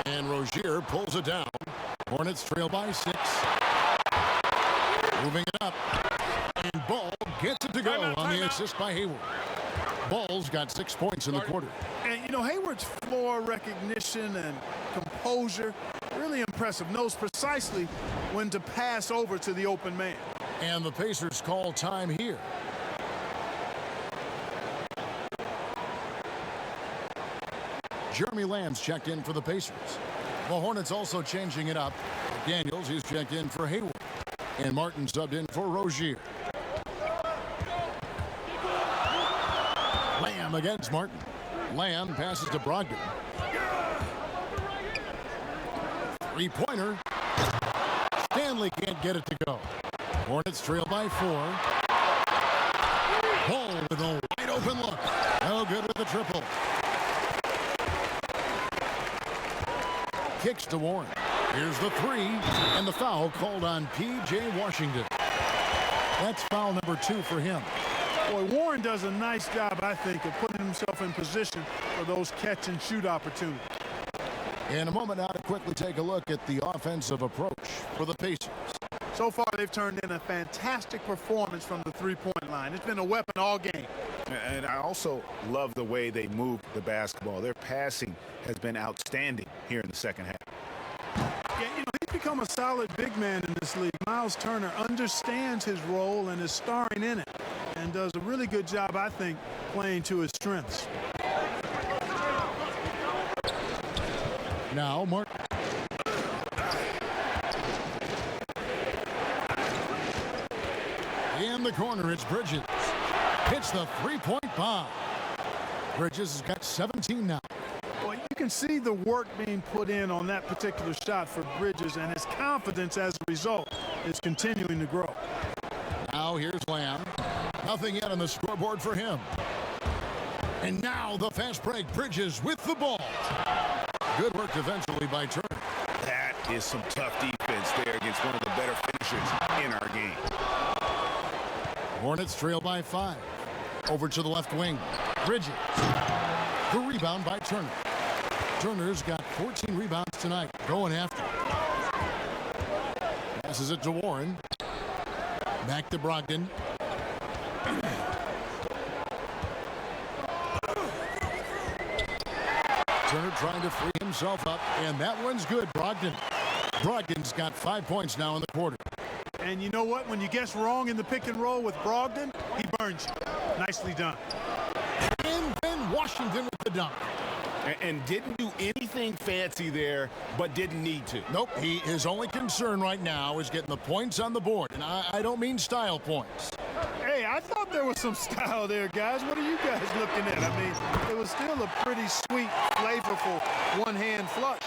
And Rozier pulls it down. Hornets trail by 6. Moving it up. And Ball gets it to go on the assist by Hayward. Ball's got 6 points in the quarter. And, you know, Hayward's floor recognition and composure, really impressive. Knows precisely when to pass over to the open man. And the Pacers call time here. Jeremy Lamb's checked in for the Pacers. The Hornets also changing it up. Daniels is checked in for Hayward. And Martin subbed in for Rozier. Lamb against Martin. Lamb passes to Brogdon. 3-pointer. Stanley can't get it to go. Hornets trail by 4. Ball with a wide open look. No good with the triple. Kicks to Warren. Here's the 3, and the foul called on P.J. Washington. That's foul number 2 for him. Boy, Warren does a nice job, I think, of putting himself in position for those catch-and-shoot opportunities. In a moment now to quickly take a look at the offensive approach for the Pacers. So far, they've turned in a fantastic performance from the three-point line. It's been a weapon all game. And I also love the way they move the basketball. Their passing has been outstanding here in the second half. Yeah, you know, he's become a solid big man in this league. Miles Turner understands his role and is starring in it and does a really good job, I think, playing to his strengths. Now, Mark. In the corner, it's Bridges. Hits the three-point bomb. Bridges has got 17 now. Well, you can see the work being put in on that particular shot for Bridges, and his confidence as a result is continuing to grow. Now here's Lamb. Nothing yet on the scoreboard for him. And now the fast break. Bridges with the ball. Good work eventually by Turner. That is some tough defense there against one of the better finishers in our game. Hornets trail by 5. Over to the left wing. Bridges. The rebound by Turner. Turner's got 14 rebounds tonight. Going after. Passes it to Warren. Back to Brogdon. Turner trying to free himself up, and that one's good. Brogdon's got 5 points now in the quarter. And you know what? When you guess wrong in the pick and roll with Brogdon, he burns you. Nicely done. And then Washington with the dunk. And didn't do anything fancy there, but didn't need to. Nope, his only concern right now is getting the points on the board. And I don't mean style points. Hey, I thought there was some style there, guys. What are you guys looking at? I mean, it was still a pretty sweet, flavorful one-hand flush.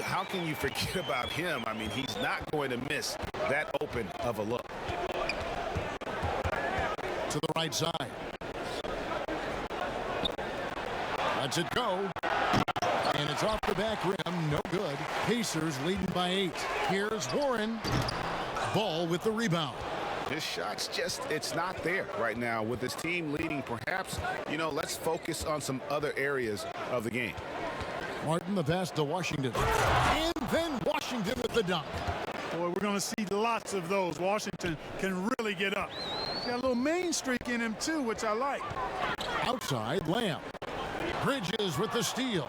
How can you forget about him? I mean, he's not going to miss that open of a look. To the right side. Lets it go. And it's off the back rim, no good. Pacers leading by 8. Here's Warren. Ball with the rebound. His shot's just, it's not there right now. With his team leading, perhaps, let's focus on some other areas of the game. Martin, the pass to Washington. And then Washington with the dunk. Boy, we're going to see lots of those. Washington can really get up. He's got a little main streak in him, too, which I like. Outside, Lamb. Bridges with the steal.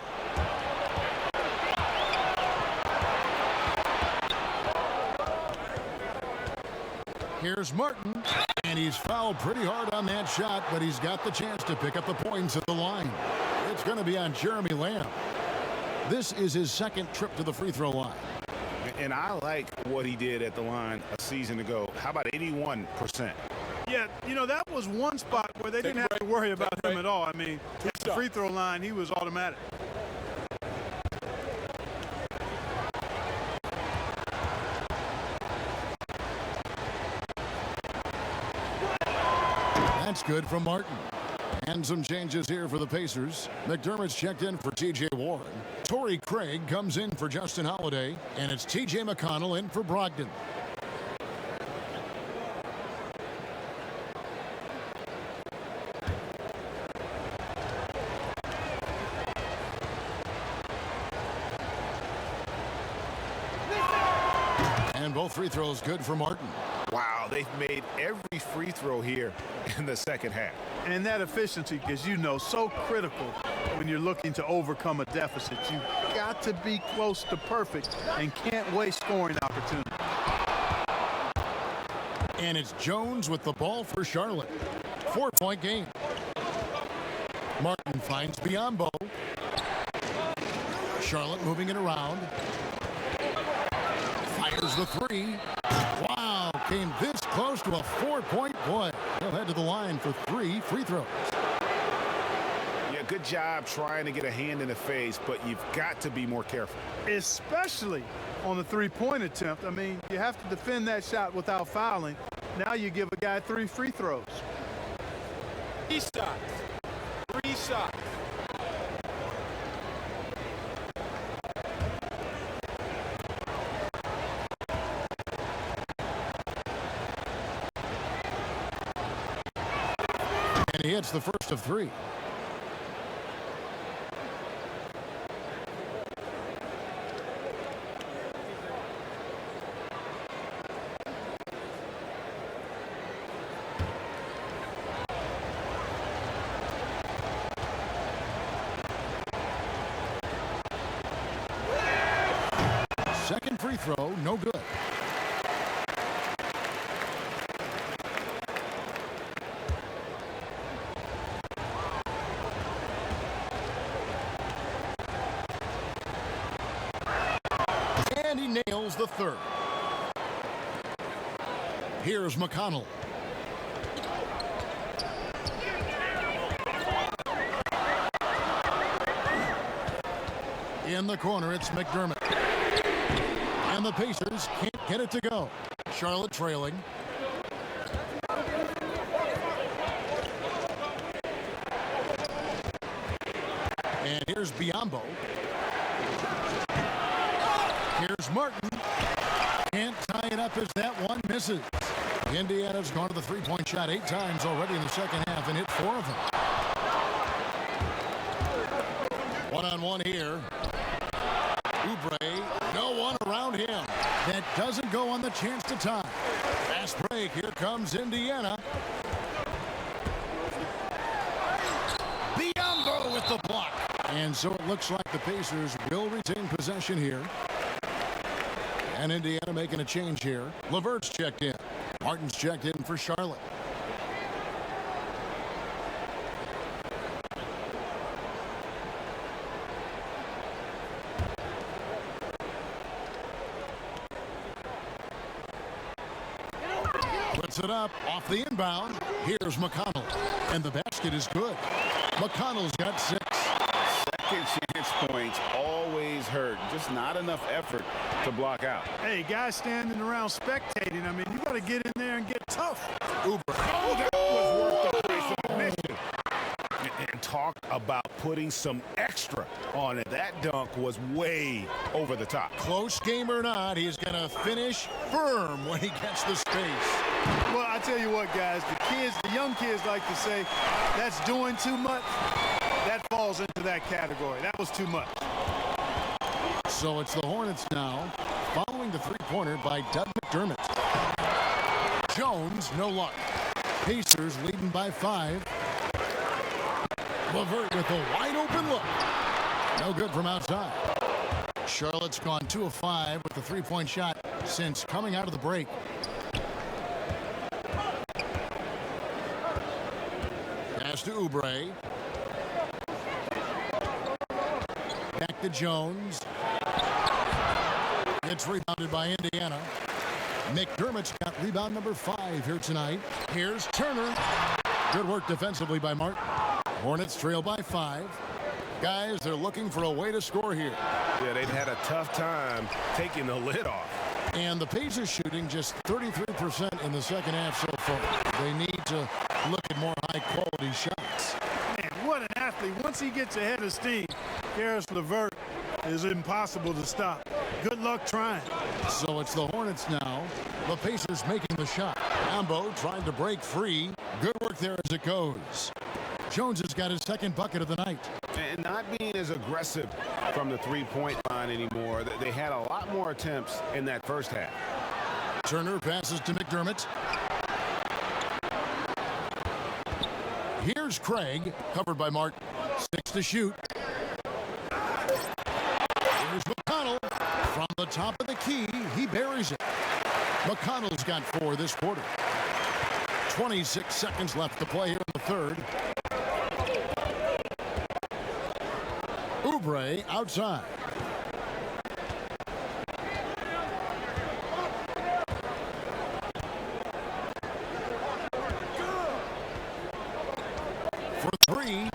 Here's Martin, and he's fouled pretty hard on that shot, but he's got the chance to pick up the points at the line. It's going to be on Jeremy Lamb. This is his second trip to the free throw line. And I like what he did at the line a season ago. How about 81%? Yeah, that was one spot where they didn't have to worry about him at all. I mean, at the free throw line, he was automatic. That's good from Martin. And some changes here for the Pacers. McDermott's checked in for T.J. Warren. Torrey Craig comes in for Justin Holiday. And it's T.J. McConnell in for Brogdon. And both free throws good for Martin. Wow, they've made every free throw here in the second half. And that efficiency is, so critical when you're looking to overcome a deficit. You've got to be close to perfect and can't waste scoring opportunity. And it's Jones with the ball for Charlotte. 4-point game. Martin finds Biombo. Charlotte moving it around. Fires the three. Wow, came this close to a 4-point play. He'll head to the line for 3 free throws. Yeah, good job trying to get a hand in the face, but you've got to be more careful. Especially on the three-point attempt. I mean, you have to defend that shot without fouling. Now you give a guy 3 free throws. 3 shots. 3 shots. And he hits the first of 3. Second free throw, no good. And he nails the third. Here's McConnell. In the corner, it's McDermott. And the Pacers can't get it to go. Charlotte trailing. And here's Biombo. Here's Martin. Can't tie it up as that one misses. Indiana's gone to the three-point shot 8 times already in the second half and hit 4 of them. One-on-one here. Oubre, no one around him. That doesn't go on the chance to tie. Fast break. Here comes Indiana. Biombo with the block. And so it looks like the Pacers will retain possession here. And Indiana making a change here. LeVert's checked in. Martin's checked in for Charlotte. Puts it up off the inbound. Here's McConnell. And the basket is good. McConnell's got 6. Second chance points always hurt. Just not enough effort to block out. Hey, guys standing around spectating. I mean, you got to get in there and get tough. Oubre. Oh, that was worth the place of admission. And talk about putting some extra on it. That dunk was way over the top. Close game or not, he's going to finish firm when he gets the space. Well, I tell you what, guys, the young kids like to say, that's doing too much. That falls into that category. That was too much. So it's the Hornets now, following the three-pointer by Doug McDermott. Jones, no luck. Pacers leading by 5. LeVert with a wide-open look. No good from outside. Charlotte's gone 2 of 5 with the three-point shot since coming out of the break. Pass to Oubre. Back to Jones. It's rebounded by Indiana. McDermott's got rebound number 5 here tonight. Here's Turner. Good work defensively by Martin. Hornets trail by 5. Guys, they're looking for a way to score here. Yeah, they've had a tough time taking the lid off. And the Pacers shooting just 33% in the second half so far. They need to look at more high-quality shots. Man, what an athlete. Once he gets ahead of steam, Karis LeVert is impossible to stop. Good luck trying. So it's the Hornets now. The Pacers making the shot. Ambo trying to break free. Good work there as it goes. Jones has got his second bucket of the night. And not being as aggressive from the three-point line anymore. They had a lot more attempts in that first half. Turner passes to McDermott. Here's Craig, covered by Martin. 6 to shoot. Here's McConnell. From the top of the key, he buries it. McConnell's got 4 this quarter. 26 seconds left to play here in the third. Oubre outside. For 3.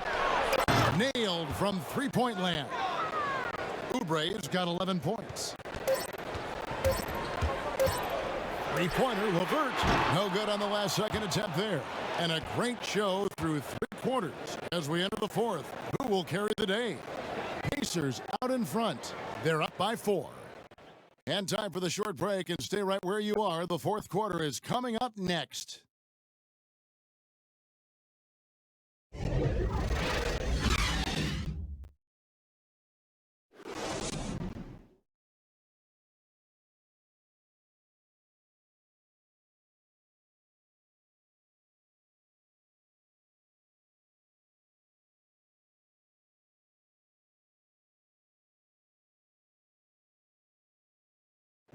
Nailed from three-point land. Oubre's got 11 points. Three-pointer, LeVert. No good on the last second attempt there. And a great show through 3 quarters as we enter the fourth. Who will carry the day? Pacers out in front. They're up by 4. And time for the short break, and stay right where you are. The fourth quarter is coming up next.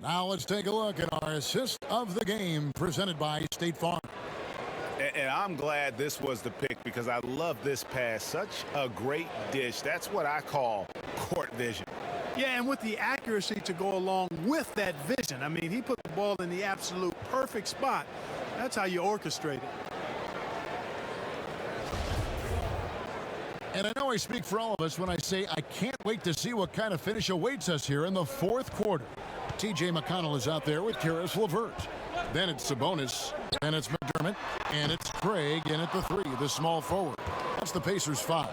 Now let's take a look at our assist of the game presented by State Farm. And I'm glad this was the pick because I love this pass. Such a great dish. That's what I call court vision. Yeah, and with the accuracy to go along with that vision. I mean, he put the ball in the absolute perfect spot. That's how you orchestrate it. And I know I speak for all of us when I say I can't wait to see what kind of finish awaits us here in the fourth quarter. T.J. McConnell is out there with Karis LeVert. Then it's Sabonis, and it's McDermott, and it's Craig in at the 3, the small forward. That's the Pacers' 5.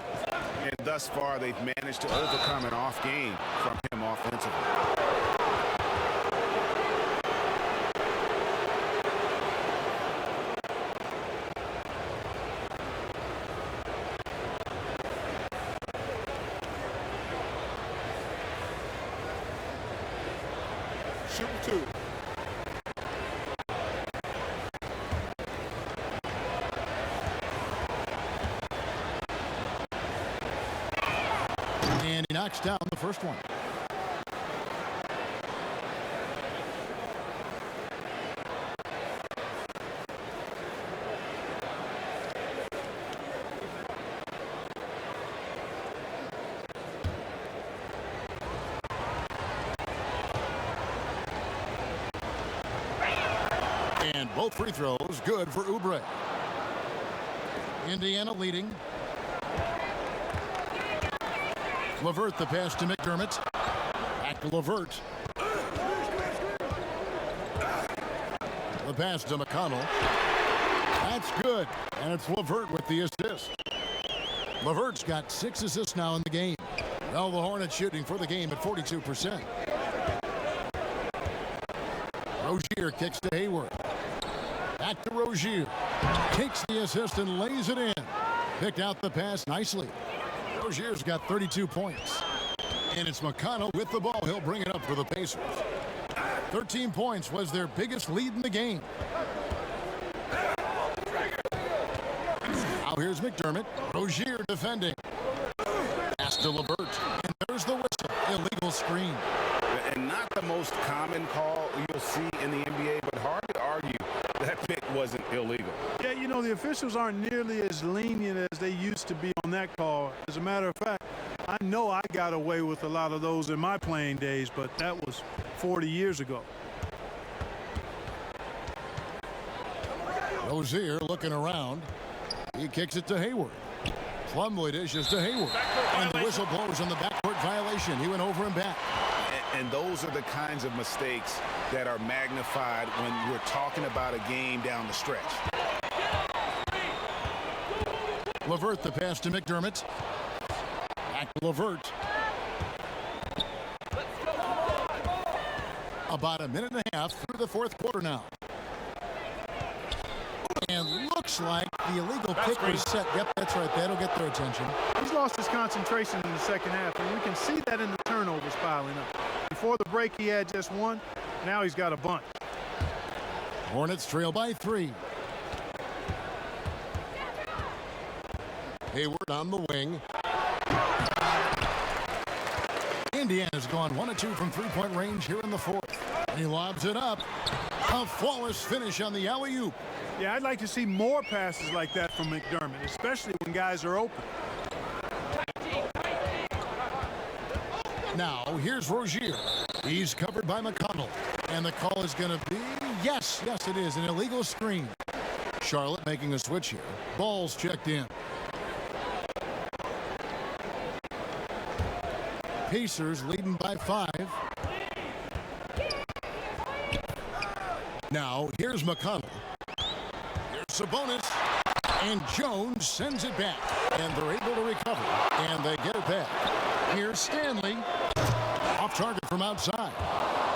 And thus far, they've managed to overcome an off game from him offensively. Shoot 2. And he knocks down the first one. And both free throws good for Oubre. Indiana leading. LeVert the pass to McDermott. Back to LeVert. The pass to McConnell. That's good. And it's LeVert with the assist. LeVert's got 6 assists now in the game. Well, the Hornets shooting for the game at 42%. Rozier kicks to Hayward. Back to Rozier. Takes the assist and lays it in. Picked out the pass nicely. Rozier's got 32 points. And it's McConnell with the ball. He'll bring it up for the Pacers. 13 points was their biggest lead in the game. Now here's McDermott. Rozier defending. Pass to LeVert. And there's the whistle. Illegal screen. And not the most common call you'll see in the NBA, but hard to argue that pick wasn't illegal. Yeah, you know, the officials aren't nearly as lenient as they used to be on that call. As a matter of fact, I know I got away with a lot of those in my playing days, but that was 40 years ago. Rozier looking around. He kicks it to Hayward. Plumlee dishes to Hayward. And the whistle blows on the backcourt violation. He went over and back. And those are the kinds of mistakes that are magnified when we're talking about a game down the stretch. LeVert the pass to McDermott. Back to LeVert. About a minute and a half through the fourth quarter now. And looks like the illegal pick was set. Yep, that's right. That'll get their attention. He's lost his concentration in the second half, and we can see that in the turnovers piling up. Before the break, he had just one. Now he's got a bunch. Hornets trail by 3. Hayward on the wing. Indiana's gone 1 of 2 from three-point range here in the fourth. And he lobs it up. A flawless finish on the alley-oop. Yeah, I'd like to see more passes like that from McDermott, especially when guys are open. Now, here's Rozier. He's covered by McConnell. And the call is going to be, yes, it is, an illegal screen. Charlotte making a switch here. Ball's checked in. Pacers leading by 5. Now, here's McConnell. Here's Sabonis. And Jones sends it back. And they're able to recover. And they get it back. Here's Stanley. Off target from outside.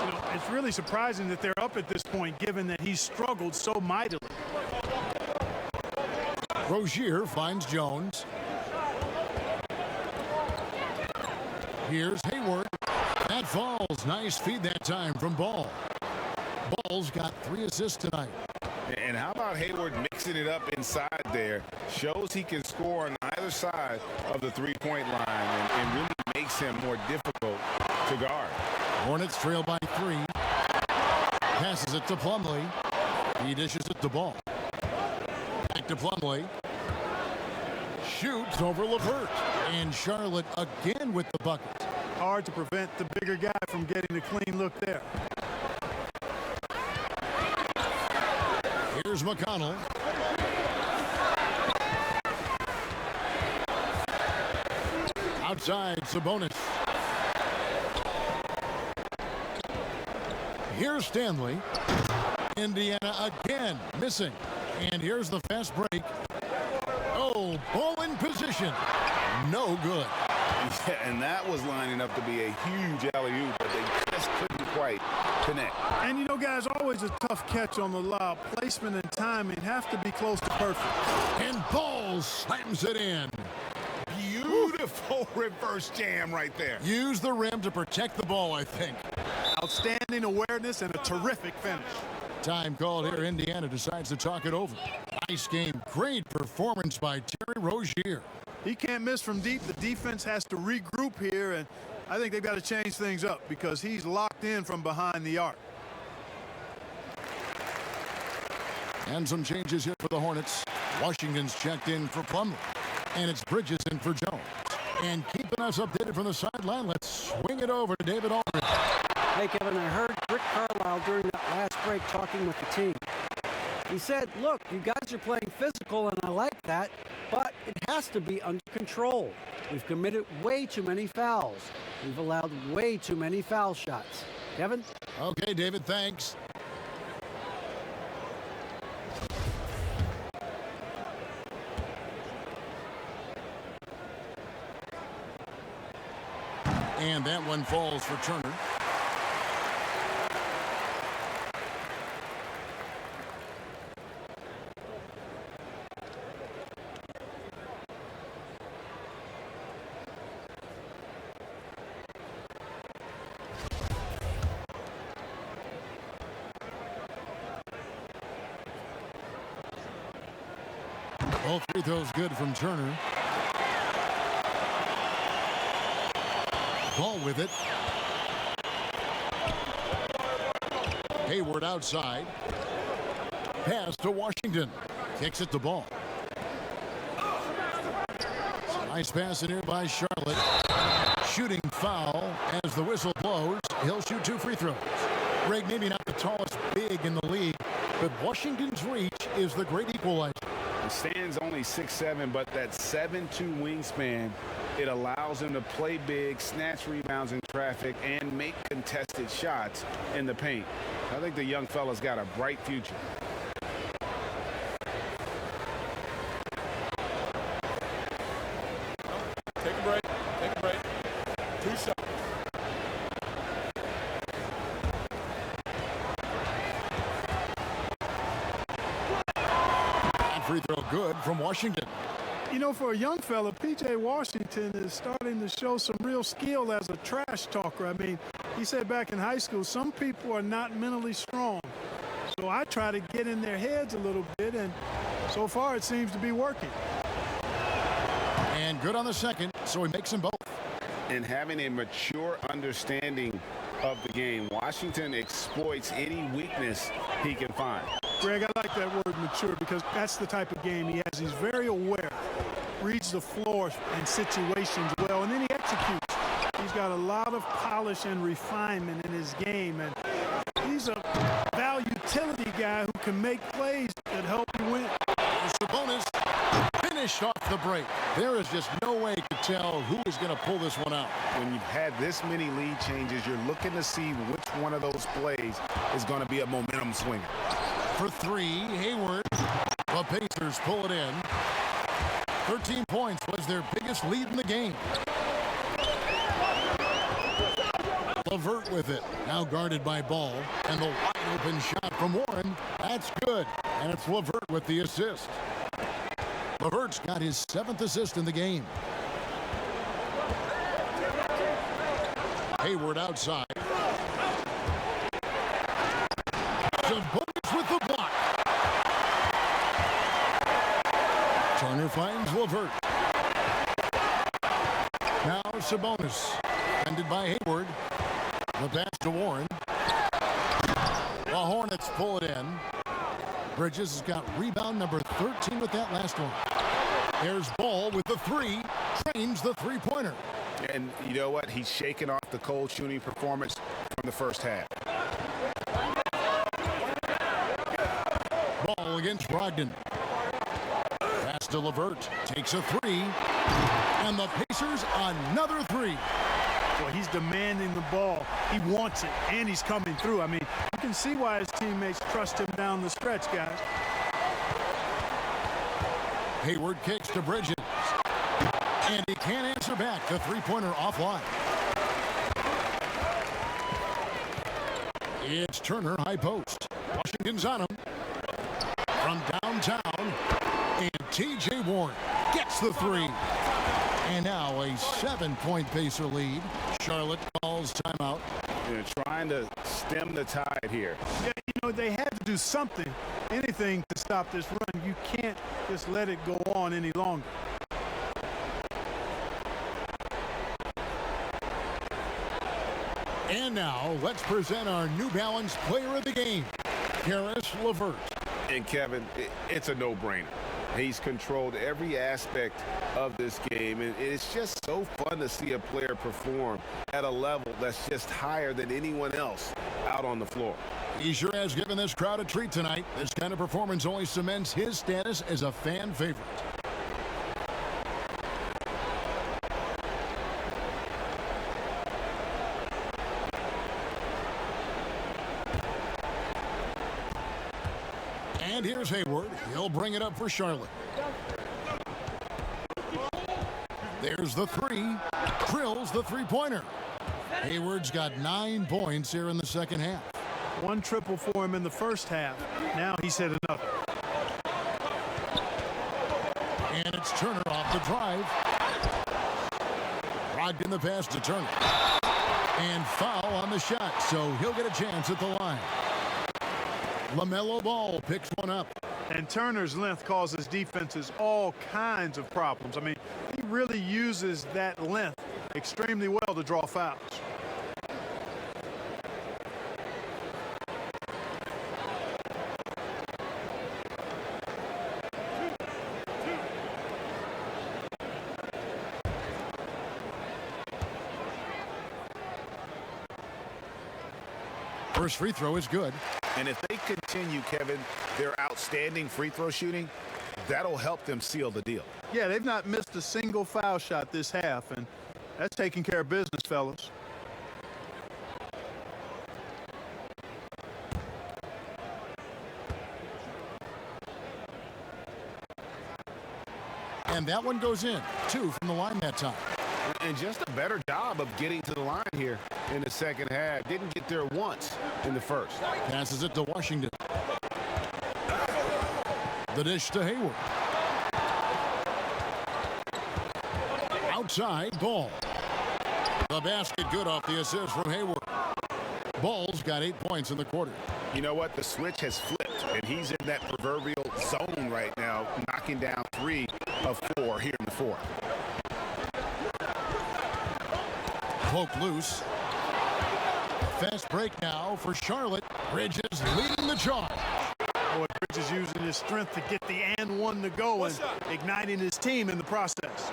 You know, it's really surprising that they're up at this point, given that he's struggled so mightily. Rozier finds Jones. Here's Hayward. That falls. Nice feed that time from Ball. Ball's got 3 assists tonight. And how about Hayward mixing it up inside there? Shows he can score on either side of the three-point line and really makes him more difficult to guard. Hornets trail by 3. Passes it to Plumlee. He dishes it to Ball. Back to Plumlee. Shoots over LeVert. And Charlotte again with the bucket. Hard to prevent the bigger guy from getting a clean look there. Here's McConnell. Outside, Sabonis. Here's Stanley. Indiana again missing. And here's the fast break. Oh, ball in position. No good. Yeah, and that was lining up to be a huge alley-oop, but they just couldn't quite connect. And you know, guys, always a tough catch on the lob. Placement and timing have to be close to perfect. And Ball slams it in. Beautiful reverse jam right there. Use the rim to protect the ball, I think. Outstanding awareness and a terrific finish. Time called here. Indiana decides to talk it over. Nice game. Great performance by Terry Rozier. He can't miss from deep. The defense has to regroup here, and I think they've got to change things up because he's locked in from behind the arc. And some changes here for the Hornets. Washington's checked in for Plumlee. And it's Bridges in for Jones. And keeping us updated from the sideline, let's swing it over to David Aldridge. Hey, Kevin, I heard Rick Carlisle during that last break talking with the team. He said, look, you guys are playing physical, and I like that, but it has to be under control. We've committed way too many fouls. We've allowed way too many foul shots. Kevin? Okay, David, thanks. And that one falls for Turner. All three throws good from Turner. Ball with it. Hayward outside. Pass to Washington. Kicks it to Ball. Nice pass in here by Charlotte. Shooting foul as the whistle blows. He'll shoot 2 free throws. Greg, maybe not the tallest big in the league, but Washington's reach is the great equalizer. The stand's only 6'7", but that 7'2" wingspan, it allows him to play big, snatch rebounds in traffic, and make contested shots in the paint. I think the young fella's got a bright future. Take a break. Take a break. 2 shots. Free throw good from Washington. You know, for a young fella, P.J. Washington is starting to show some real skill as a trash talker. I mean, he said back in high school, some people are not mentally strong. So I try to get in their heads a little bit, and so far it seems to be working. And good on the second, so he makes them both. And having a mature understanding of the game, Washington exploits any weakness he can find. Greg, I like that word mature because that's the type of game he has. He's very aware, reads the floor and situations well, and then he executes. He's got a lot of polish and refinement in his game, and he's a value utility guy who can make plays that help you win. Sabonis finished off the break. There is just no way to tell who is going to pull this one out. When you've had this many lead changes, you're looking to see which one of those plays is going to be a momentum swinger. For 3, Hayward. The Pacers pull it in. 13 points was their biggest lead in the game. LeVert with it. Now guarded by Ball. And the wide open shot from Warren. That's good. And it's LeVert with the assist. LeVert's got his 7th assist in the game. Hayward outside. Sabonis with the block. Turner finds LeVert. Now Sabonis. Ended by Hayward. The pass to Warren. The Hornets pull it in. Bridges has got rebound number 13 with that last one. There's Ball with the 3. Trains the three-pointer. And you know what? He's shaking off the cold shooting performance from the first half. Ball against Brogdon. Pass to LeVert. Takes a 3. And the Pacers another 3. Boy, he's demanding the ball. He wants it, and he's coming through. I mean, you can see why his teammates trust him down the stretch, guys. Hayward kicks to Bridges. And he can't answer back. The three-pointer offline. It's Turner, high post. Washington's on him. From downtown. And T.J. Warren gets the 3. And now a 7-point Pacer lead. Charlotte calls timeout. They're trying to stem the tide here. Yeah, you know, they had to do something, anything to stop this run. You can't just let it go on any longer. And now, let's present our New Balance player of the game, Karis LeVert. And Kevin, it's a no-brainer. He's controlled every aspect of this game, and it's just so fun to see a player perform at a level that's just higher than anyone else out on the floor. He sure has given this crowd a treat tonight. This kind of performance only cements his status as a fan favorite. And here's Hayward. He'll bring it up for Charlotte. There's the 3. Drills the three-pointer. Hayward's got 9 points here in the second half. 1 triple for him in the first half. Now he's hit another. And it's Turner off the drive. Rocked in the pass to Turner. And foul on the shot, so he'll get a chance at the line. LaMelo Ball picks one up. And Turner's length causes defenses all kinds of problems. I mean, he really uses that length extremely well to draw fouls. First free throw is good. And if they continue, Kevin, their outstanding free throw shooting, that'll help them seal the deal. Yeah, they've not missed a single foul shot this half, and that's taking care of business, fellas. And that one goes in. 2 from the line that time. And just a better job of getting to the line here in the second half. Didn't get there once in the first. Passes it to Washington. The dish to Hayward. Outside, Ball. The basket good off the assist from Hayward. Ball's got 8 points in the quarter. You know what? The switch has flipped, and he's in that proverbial zone right now, knocking down 3 of 4 here in the fourth. Poke loose. Fast break now for Charlotte. Bridges leading the charge. Boy, Bridges using his strength to get the and one to go and igniting his team in the process.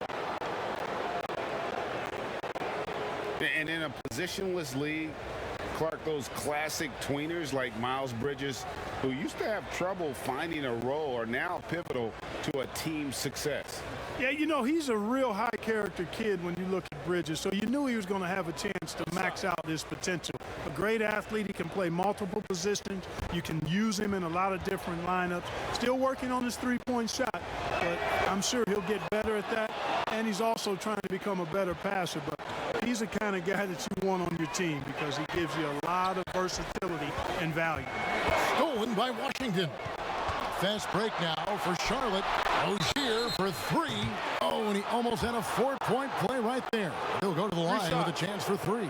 And in a positionless league, Clark, those classic tweeners like Miles Bridges, who used to have trouble finding a role, are now pivotal to a team's success. Yeah, you know, he's a real high-character kid when you look at Bridges, so you knew he was going to have a chance to max out his potential. A great athlete. He can play multiple positions. You can use him in a lot of different lineups. Still working on his three-point shot, but I'm sure he'll get better at that, and he's also trying to become a better passer. But he's the kind of guy that you want on your team because he gives you a lot of versatility and value. Stolen by Washington. Fast break now for Charlotte. Rozier for 3. Oh, and he almost had a 4-point play right there. He'll go to the line with a chance for 3.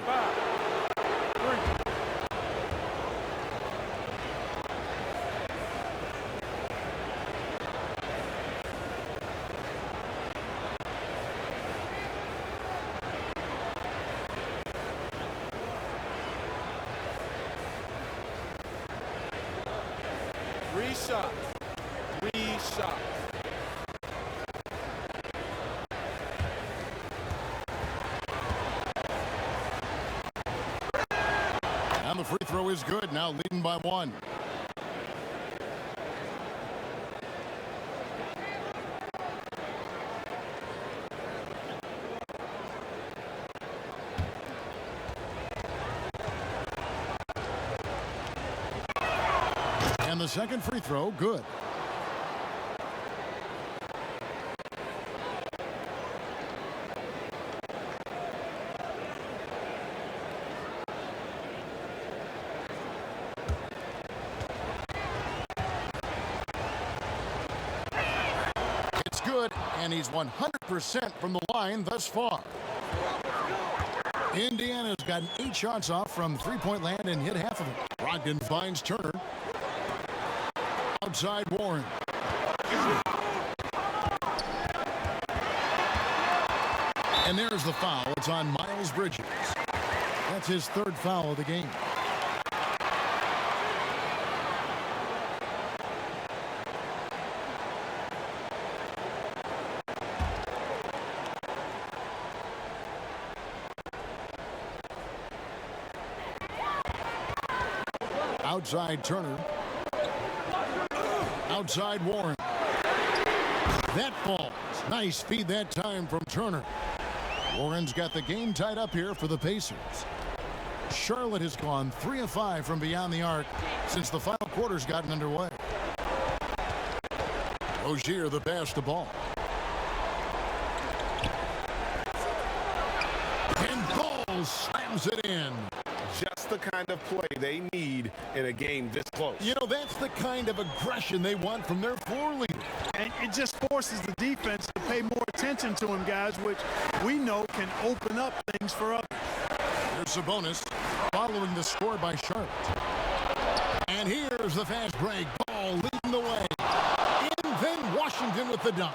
Three shots. And the free throw is good. Now leading by 1. And the second free throw, good. It's good, and he's 100% from the line thus far. Indiana's gotten 8 shots off from three-point land and hit half of it. Brogdon finds Turner. Outside Warren. And there's the foul. It's on Miles Bridges. That's his 3rd foul of the game. Outside Turner. Outside Warren. That falls. Nice feed that time from Turner. Warren's got the game tied up here for the Pacers. Charlotte has gone 3 of 5 from beyond the arc since the final quarter's gotten underway. Rozier the pass to Ball. And Ball slams slams it in. Just the kind of play they need in a game this close. You know, that's the kind of aggression they want from their floor leader. And it just forces the defense to pay more attention to him, guys, which we know can open up things for others. Here's Sabonis following the score by Charlotte. And here's the fast break. Ball leading the way. In then Washington with the dunk.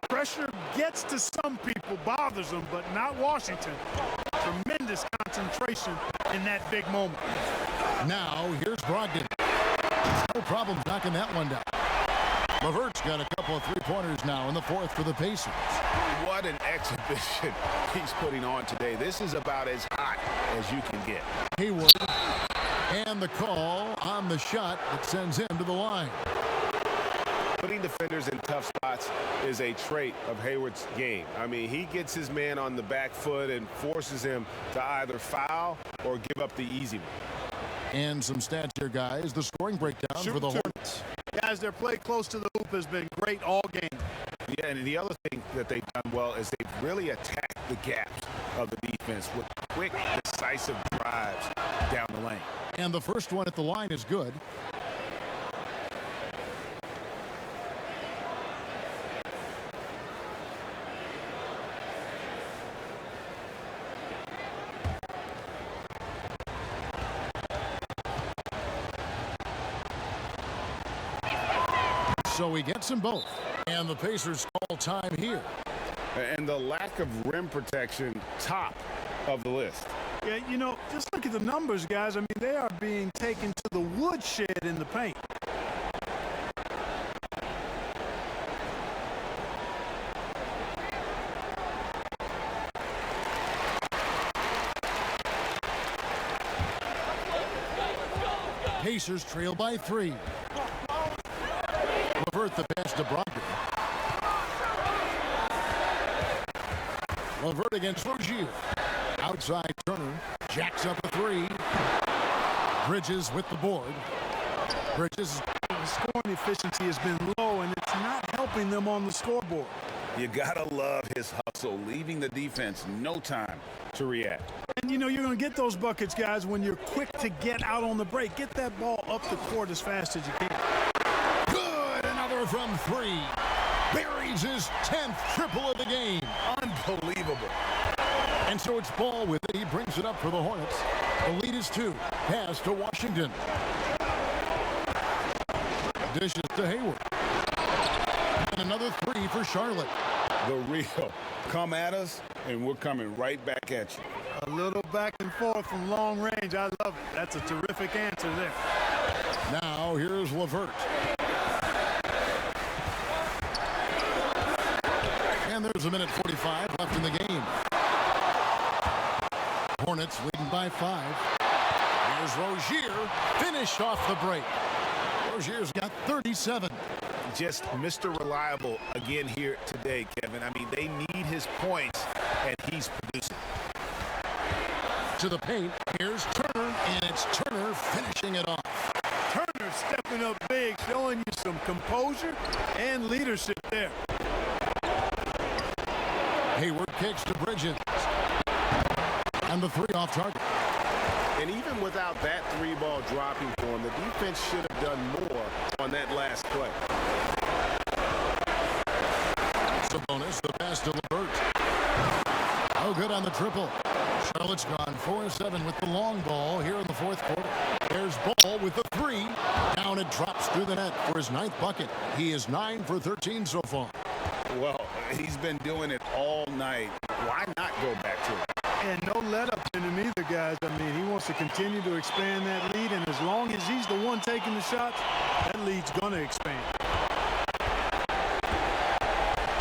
Pressure gets to some people, bothers them, but not Washington. Tremendous concentration in that big moment. Now, here's Brogdon. No problem knocking that one down. LeVert's got a couple of three-pointers now in the fourth for the Pacers. What an exhibition he's putting on today. This is about as hot as you can get. Hayward, and the call on the shot that sends him to the line. Putting defenders in tough spots is a trait of Hayward's game. I mean, he gets his man on the back foot and forces him to either foul or give up the easy one. And some stats here, guys. The scoring breakdown for the Hornets. Guys, their play close to the hoop has been great all game. Yeah, and the other thing that they've done well is they've really attacked the gaps of the defense with quick, decisive drives down the lane. And the first one at the line is good. So he gets them both. And the Pacers call time here. And the lack of rim protection, top of the list. Yeah, you know, just look at the numbers, guys. I mean, they are being taken to the woodshed in the paint. Pacers trail by 3. LeVert the pass to Brogdon. LeVert against Rozier. Outside Turner. Jacks up a 3. Bridges with the board. Bridges. The scoring efficiency has been low, and it's not helping them on the scoreboard. You gotta love his hustle, leaving the defense no time to react. And you know, you're going to get those buckets, guys, when you're quick to get out on the break. Get that ball up the court as fast as you can. Good, another from 3. Buries his 10th triple of the game. Unbelievable. And so it's Ball with it. He brings it up for the Hornets. The lead is 2. Pass to Washington. Dishes to Hayward. And another 3 for Charlotte. The real. Come at us, and we're coming right back at you. A little back and forth from long range. I love it. That's a terrific answer there. Now here's LeVert. And there's a minute 45 left in the game. Hornets leading by 5. Here's Rozier. Finish off the break. Rozier's got 37. Just Mr. Reliable again here today, Kevin. I mean, they need his points, and he's producing. To the paint, here's Turner, and it's Turner finishing it off. Turner stepping up big, showing you some composure and leadership there. Hayward kicks to Bridges. And the 3 off target. And even without that 3-ball dropping for him, the defense should have done more on that last play. Sabonis, the pass to LeVert. Oh, good on the triple. Charlotte's gone 4-7 with the long ball here in the fourth quarter. There's Ball with the 3. Down it drops through the net for his 9th bucket. He is 9 for 13 so far. Well, he's been doing it all night. Why not go back to it? And no let-up in him either, guys. I mean, he wants to continue to expand that lead, and as long as he's the one taking the shots, that lead's going to expand.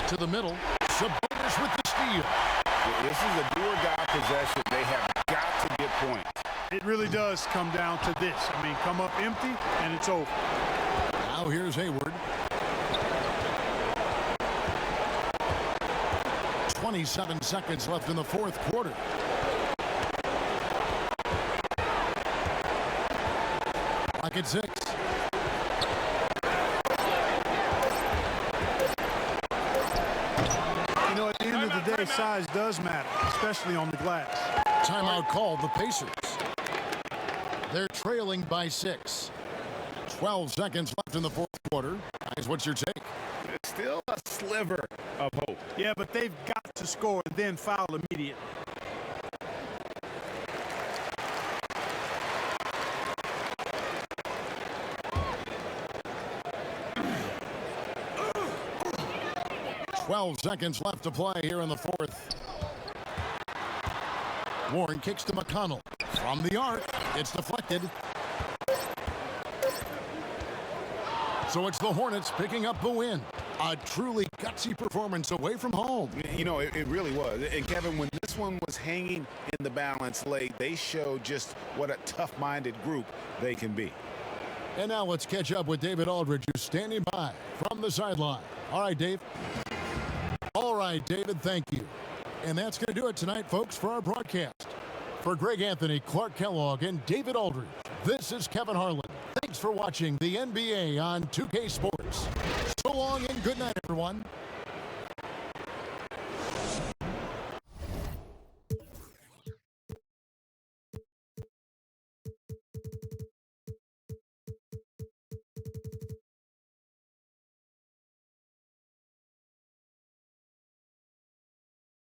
To the middle, Sabonis with the steal. This is a do-or-die possession. They have got to get points. It really does come down to this. I mean, come up empty, and it's over. Now here's Hayward. 27 seconds left in the fourth quarter. Clock at 6. You know, at the end of the day, size does matter, especially on the glass. Timeout called the Pacers. They're trailing by 6. 12 seconds left in the fourth quarter. Guys, what's your take? It's still a sliver of hope. Yeah, but they've got to score and then foul immediately. Twelve seconds left to play here in the fourth. Warren kicks to McConnell. From the arc, it's deflected. So it's the Hornets picking up the win. A truly gutsy performance away from home. You know, it really was. And Kevin, when this one was hanging in the balance late, they showed just what a tough-minded group they can be. And now let's catch up with David Aldridge, who's standing by from the sideline. All right, Dave. All right, David, thank you. And that's going to do it tonight, folks, for our broadcast. For Greg Anthony, Clark Kellogg, and David Aldridge, this is Kevin Harlan. Thanks for watching the NBA on 2K Sports. So long and good night, everyone.